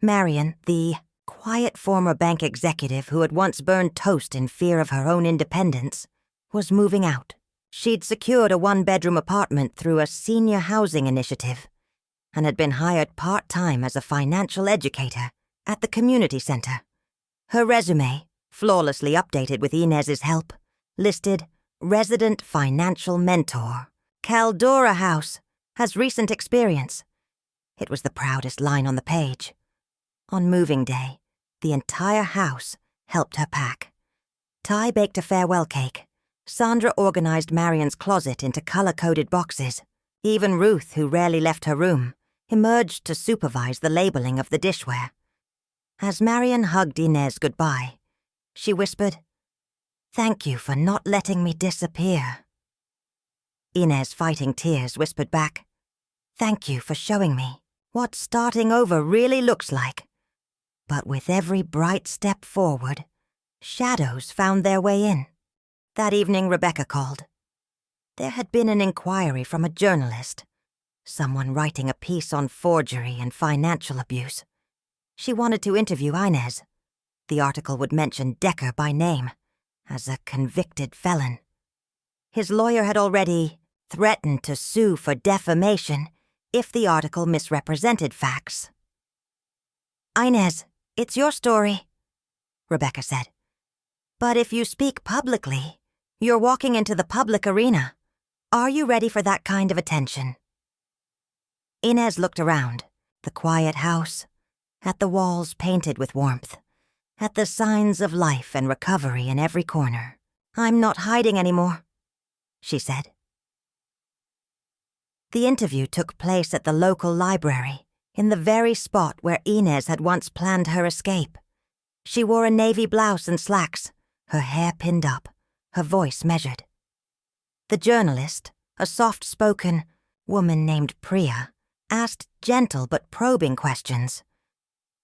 Marion, the quiet former bank executive who had once burned toast in fear of her own independence, was moving out. She'd secured a 1-bedroom apartment through a senior housing initiative, and had been hired part-time as a financial educator at the community center. Her resume, flawlessly updated with Inez's help, listed resident financial mentor, Caldora House, has recent experience. It was the proudest line on the page. On moving day, the entire house helped her pack. Ty baked a farewell cake. Sandra organized Marion's closet into color-coded boxes. Even Ruth, who rarely left her room, emerged to supervise the labeling of the dishware. As Marion hugged Inez goodbye, she whispered, "Thank you for not letting me disappear." Inez, fighting tears, whispered back, "Thank you for showing me what starting over really looks like." But with every bright step forward, shadows found their way in. That evening, Rebecca called. There had been an inquiry from a journalist, someone writing a piece on forgery and financial abuse. She wanted to interview Inez. The article would mention Decker by name, as a convicted felon. His lawyer had already threatened to sue for defamation if the article misrepresented facts. "Inez, it's your story," Rebecca said. "But if you speak publicly, you're walking into the public arena. Are you ready for that kind of attention?" Inez looked around, the quiet house, at the walls painted with warmth, at the signs of life and recovery in every corner. "I'm not hiding anymore," she said. The interview took place at the local library, in the very spot where Inez had once planned her escape. She wore a navy blouse and slacks, her hair pinned up, her voice measured. The journalist, a soft-spoken woman named Priya, asked gentle but probing questions.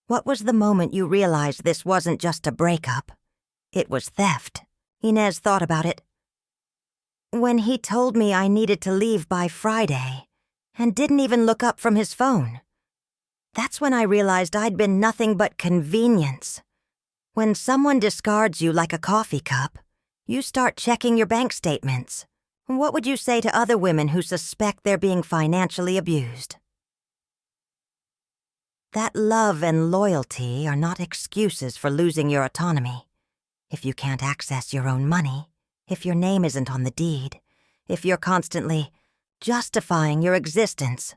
"What was the moment you realized this wasn't just a breakup? It was theft." Inez thought about it. "When he told me I needed to leave by Friday, and didn't even look up from his phone. That's when I realized I'd been nothing but convenience. When someone discards you like a coffee cup, you start checking your bank statements. What would you say to other women who suspect they're being financially abused?" That love and loyalty are not excuses for losing your autonomy. If you can't access your own money, if your name isn't on the deed, if you're constantly justifying your existence,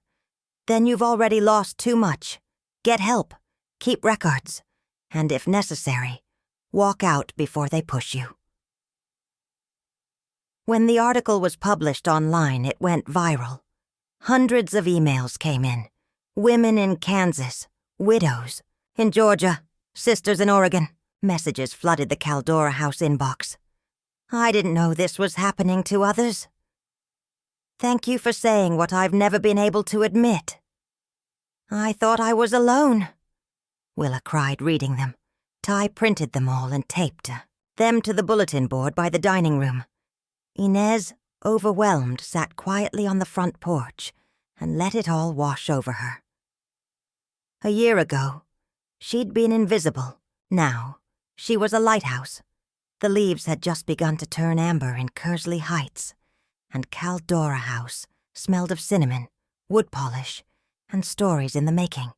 then you've already lost too much. Get help, keep records, and if necessary, walk out before they push you. When the article was published online, it went viral. Hundreds of emails came in. Women in Kansas, widows in Georgia, sisters in Oregon. Messages flooded the Caldora House inbox. "I didn't know this was happening to others. Thank you for saying what I've never been able to admit. I thought I was alone." Willa cried, reading them. Ty printed them all and taped them to the bulletin board by the dining room. Inez, overwhelmed, sat quietly on the front porch and let it all wash over her. A year ago, she'd been invisible. Now, she was a lighthouse. The leaves had just begun to turn amber in Kersley Heights, and Caldora House smelled of cinnamon, wood polish, and stories in the making.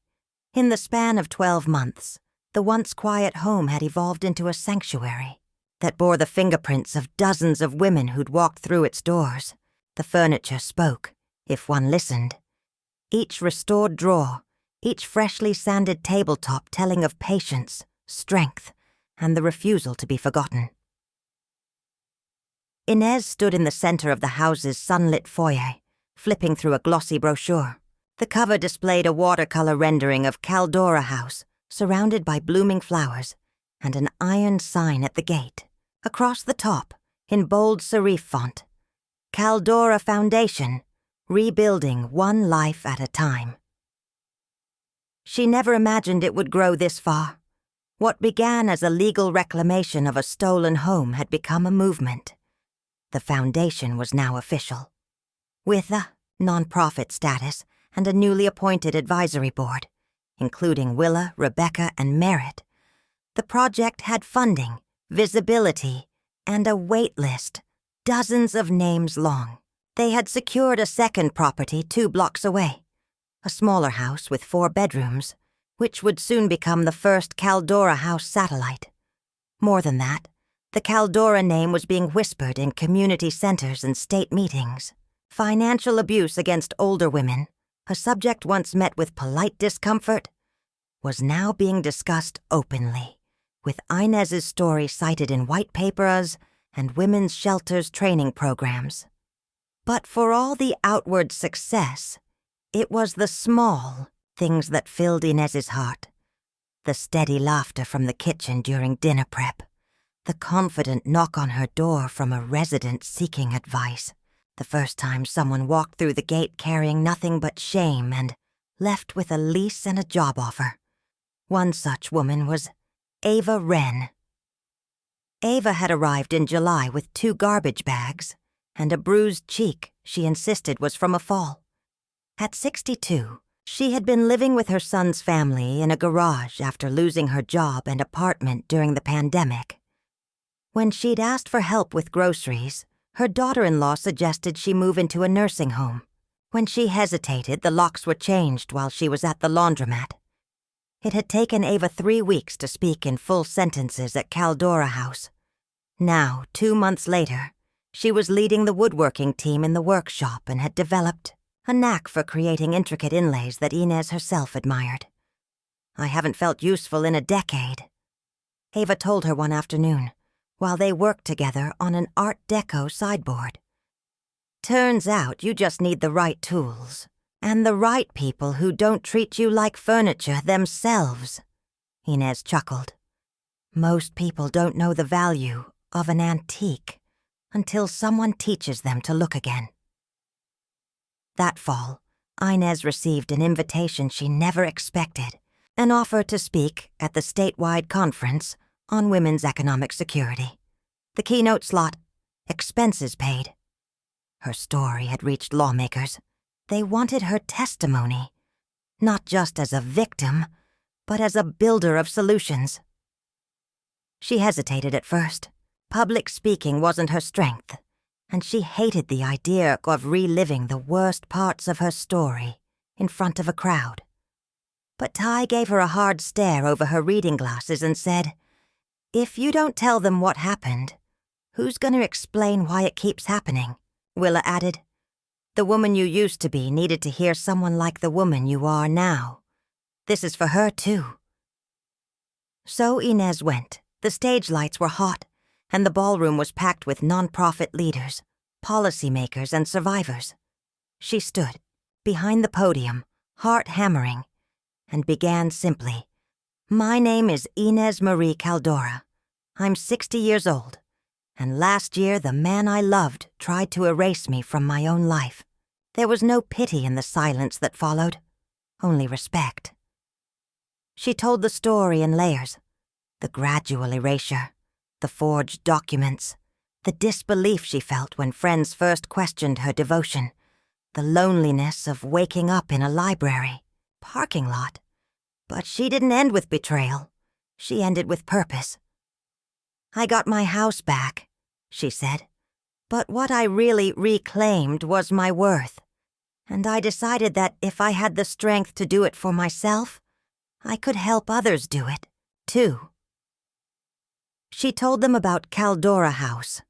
In the span of 12 months, the once quiet home had evolved into a sanctuary that bore the fingerprints of dozens of women who'd walked through its doors. The furniture spoke, if one listened. Each restored drawer, each freshly sanded tabletop telling of patience, strength, and the refusal to be forgotten. Inez stood in the center of the house's sunlit foyer, flipping through a glossy brochure. The cover displayed a watercolor rendering of Caldora House, surrounded by blooming flowers, and an iron sign at the gate. Across the top, in bold serif font, Caldora Foundation, rebuilding one life at a time. She never imagined it would grow this far. What began as a legal reclamation of a stolen home had become a movement. The foundation was now official, with a non-profit status and a newly appointed advisory board, including Willa, Rebecca, and Merritt. The project had funding, visibility, and a wait list, dozens of names long. They had secured a second property 2 blocks away, a smaller house with 4 bedrooms, which would soon become the first Caldora House satellite. More than that, the Caldora name was being whispered in community centers and state meetings. Financial abuse against older women, a subject once met with polite discomfort, was now being discussed openly, with Inez's story cited in white papers and women's shelters training programs. But for all the outward success, it was the small things that filled Inez's heart. The steady laughter from the kitchen during dinner prep, the confident knock on her door from a resident seeking advice, the first time someone walked through the gate carrying nothing but shame and left with a lease and a job offer. One such woman was Ava Wren. Ava had arrived in July with 2 garbage bags and a bruised cheek she insisted was from a fall. At 62, she had been living with her son's family in a garage after losing her job and apartment during the pandemic. When she'd asked for help with groceries, her daughter-in-law suggested she move into a nursing home. When she hesitated, the locks were changed while she was at the laundromat. It had taken Ava 3 weeks to speak in full sentences at Caldora House. Now, 2 months later, she was leading the woodworking team in the workshop and had developed a knack for creating intricate inlays that Inez herself admired. "I haven't felt useful in a decade," Ava told her one afternoon, while they worked together on an Art Deco sideboard. "Turns out you just need the right tools, and the right people who don't treat you like furniture themselves," Inez chuckled. "Most people don't know the value of an antique until someone teaches them to look again." That fall, Inez received an invitation she never expected, an offer to speak at the statewide conference on women's economic security. The keynote slot, expenses paid. Her story had reached lawmakers. They wanted her testimony, not just as a victim, but as a builder of solutions. She hesitated at first. Public speaking wasn't her strength, and she hated the idea of reliving the worst parts of her story in front of a crowd. But Ty gave her a hard stare over her reading glasses and said, "If you don't tell them what happened, who's going to explain why it keeps happening?" Willa added, "The woman you used to be needed to hear someone like the woman you are now. This is for her, too." So Inez went. The stage lights were hot, and the ballroom was packed with nonprofit leaders, policymakers, and survivors. She stood, behind the podium, heart hammering, and began simply, "My name is Inez Marie Caldora. I'm 60 years old, and last year the man I loved tried to erase me from my own life." There was no pity in the silence that followed, only respect. She told the story in layers, the gradual erasure, the forged documents, the disbelief she felt when friends first questioned her devotion, the loneliness of waking up in a library, parking lot. But she didn't end with betrayal. She ended with purpose. "I got my house back," she said, "but what I really reclaimed was my worth. And I decided that if I had the strength to do it for myself, I could help others do it, too." She told them about Caldora House,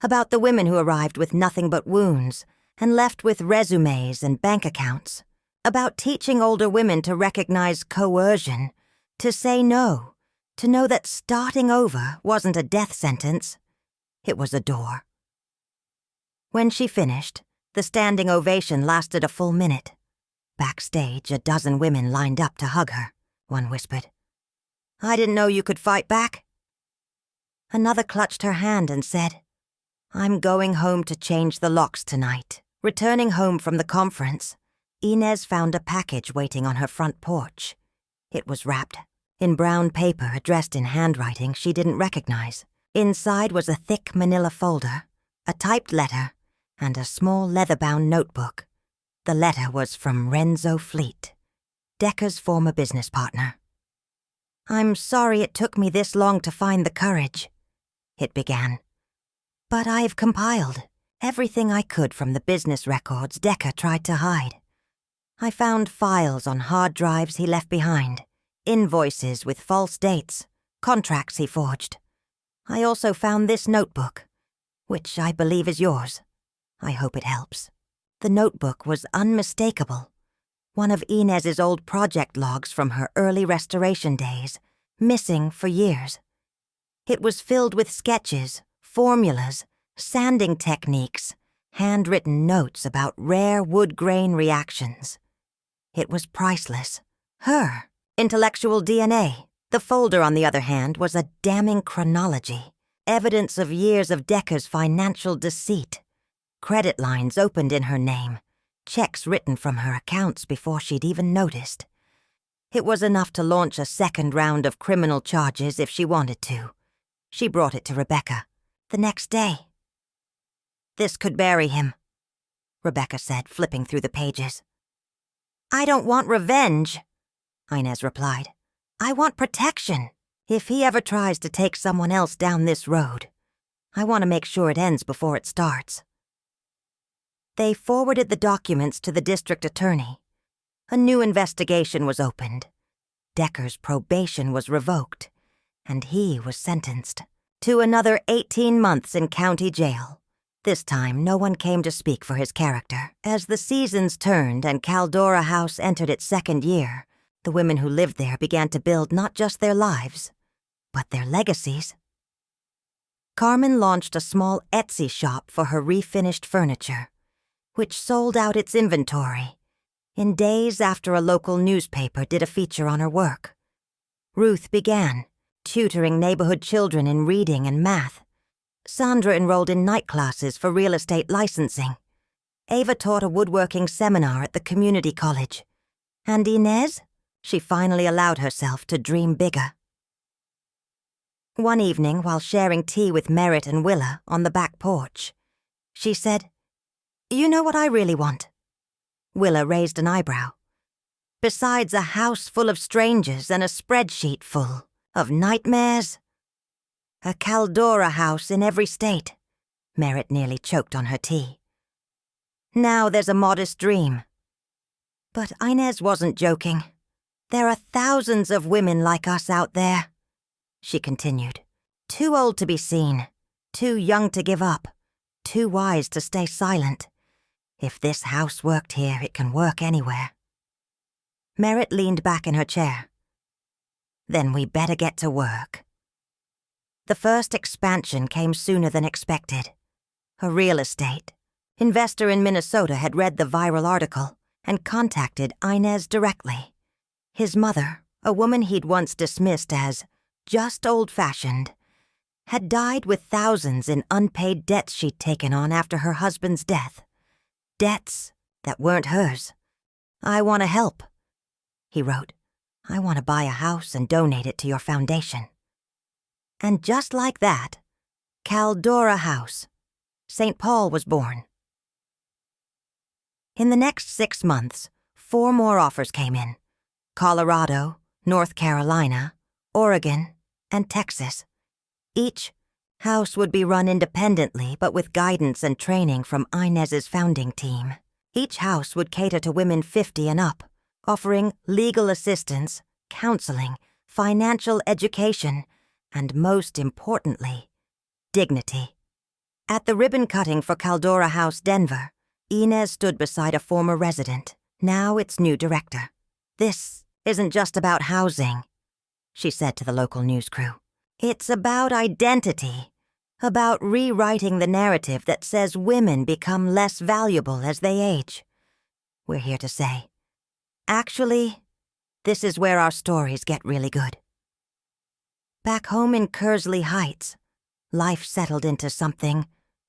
about the women who arrived with nothing but wounds and left with resumes and bank accounts, about teaching older women to recognize coercion, to say no, to know that starting over wasn't a death sentence. It was a door. When she finished, the standing ovation lasted a full minute. Backstage, a dozen women lined up to hug her. One whispered, "I didn't know you could fight back." Another clutched her hand and said, "I'm going home to change the locks tonight." Returning home from the conference, Inez found a package waiting on her front porch. It was wrapped in brown paper addressed in handwriting she didn't recognize. Inside was a thick manila folder, a typed letter, and a small leather-bound notebook. The letter was from Renzo Fleet, Decca's former business partner. "I'm sorry it took me this long to find the courage," it began. "But I've compiled everything I could from the business records Decca tried to hide. I found files on hard drives he left behind, invoices with false dates, contracts he forged. I also found this notebook, which I believe is yours. I hope it helps. The notebook was unmistakable. One of Inez's old project logs from her early restoration days, missing for years. It was filled with sketches, formulas, sanding techniques, handwritten notes about rare wood-grain reactions. It was priceless. Her intellectual DNA. The folder, on the other hand, was a damning chronology, evidence of years of Decker's financial deceit. Credit lines opened in her name, checks written from her accounts before she'd even noticed. It was enough to launch a second round of criminal charges if she wanted to. She brought it to Rebecca the next day. "This could bury him," Rebecca said, flipping through the pages. "I don't want revenge," Inez replied. "I want protection. If he ever tries to take someone else down this road, I want to make sure it ends before it starts." They forwarded the documents to the district attorney. A new investigation was opened. Decker's probation was revoked, and he was sentenced to another 18 months in county jail. This time, no one came to speak for his character. As the seasons turned and Caldora House entered its second year, the women who lived there began to build not just their lives, but their legacies. Carmen launched a small Etsy shop for her refinished furniture, which sold out its inventory in days after a local newspaper did a feature on her work. Ruth began, tutoring neighborhood children in reading and math. Sandra enrolled in night classes for real estate licensing. Ava taught a woodworking seminar at the community college. And Inez? She finally allowed herself to dream bigger. One evening, while sharing tea with Merritt and Willa on the back porch, she said, "You know what I really want?" Willa raised an eyebrow. "Besides a house full of strangers and a spreadsheet full of nightmares?" "A Caldora house in every state." Merritt nearly choked on her tea. "Now there's a modest dream." But Inez wasn't joking. "There are thousands of women like us out there," she continued. "Too old to be seen, too young to give up, too wise to stay silent. If this house worked here, it can work anywhere." Merritt leaned back in her chair. "Then we better get to work." The first expansion came sooner than expected. A real estate investor in Minnesota had read the viral article and contacted Inez directly. His mother, a woman he'd once dismissed as just old-fashioned, had died with thousands in unpaid debts she'd taken on after her husband's death. Debts that weren't hers. "I want to help," he wrote. "I want to buy a house and donate it to your foundation." And just like that, Caldora House, St. Paul, was born. In the next 6 months, 4 more offers came in. Colorado, North Carolina, Oregon, and Texas. Each house would be run independently but with guidance and training from Inez's founding team. Each house would cater to women 50 and up, offering legal assistance, counseling, financial education, and most importantly, dignity. At the ribbon cutting for Caldora House Denver, Inez stood beside a former resident, now its new director. "This isn't just about housing," she said to the local news crew. "It's about identity, about rewriting the narrative that says women become less valuable as they age. We're here to say, actually, this is where our stories get really good." Back home in Kersley Heights, life settled into something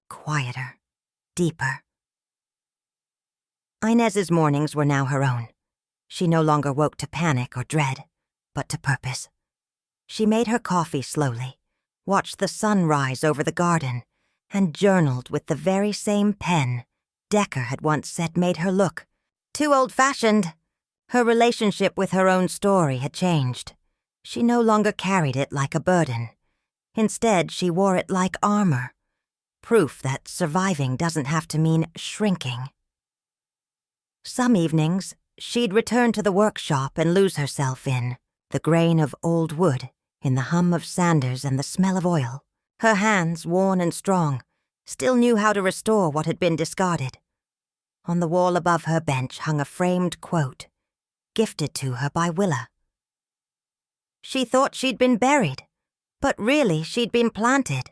quieter, deeper. Inez's mornings were now her own. She no longer woke to panic or dread, but to purpose. She made her coffee slowly, watched the sun rise over the garden, and journaled with the very same pen Decker had once said made her look too old-fashioned. Her relationship with her own story had changed. She no longer carried it like a burden. Instead, she wore it like armor, proof that surviving doesn't have to mean shrinking. Some evenings, She'd return to the workshop and lose herself in the grain of old wood, in the hum of sanders and the smell of oil. Her hands, worn and strong, still knew how to restore what had been discarded. On the wall above her bench hung a framed quote, gifted to her by Willa. She thought she'd been buried, but really she'd been planted.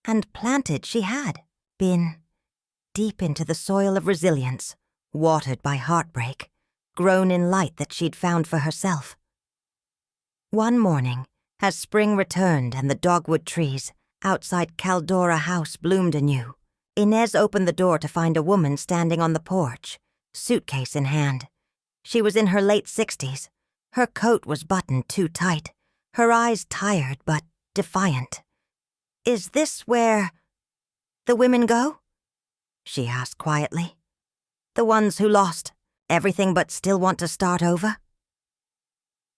And planted she had been, deep into the soil of resilience, watered by heartbreak, grown in light that she'd found for herself. One morning, as spring returned and the dogwood trees outside Caldora House bloomed anew, Inez opened the door to find a woman standing on the porch, suitcase in hand. She was in her late 60s. Her coat was buttoned too tight, her eyes tired but defiant. "Is this where the women go?" she asked quietly. "The ones who lost everything but still want to start over?"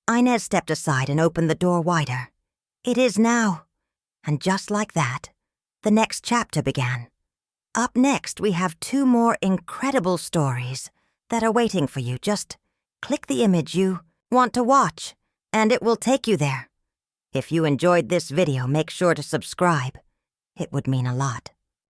Inez stepped aside and opened the door wider. "It is now." And just like that, the next chapter began. Up next, we have 2 more incredible stories that are waiting for you. Just click the image you want to watch, and it will take you there. If you enjoyed this video, make sure to subscribe. It would mean a lot.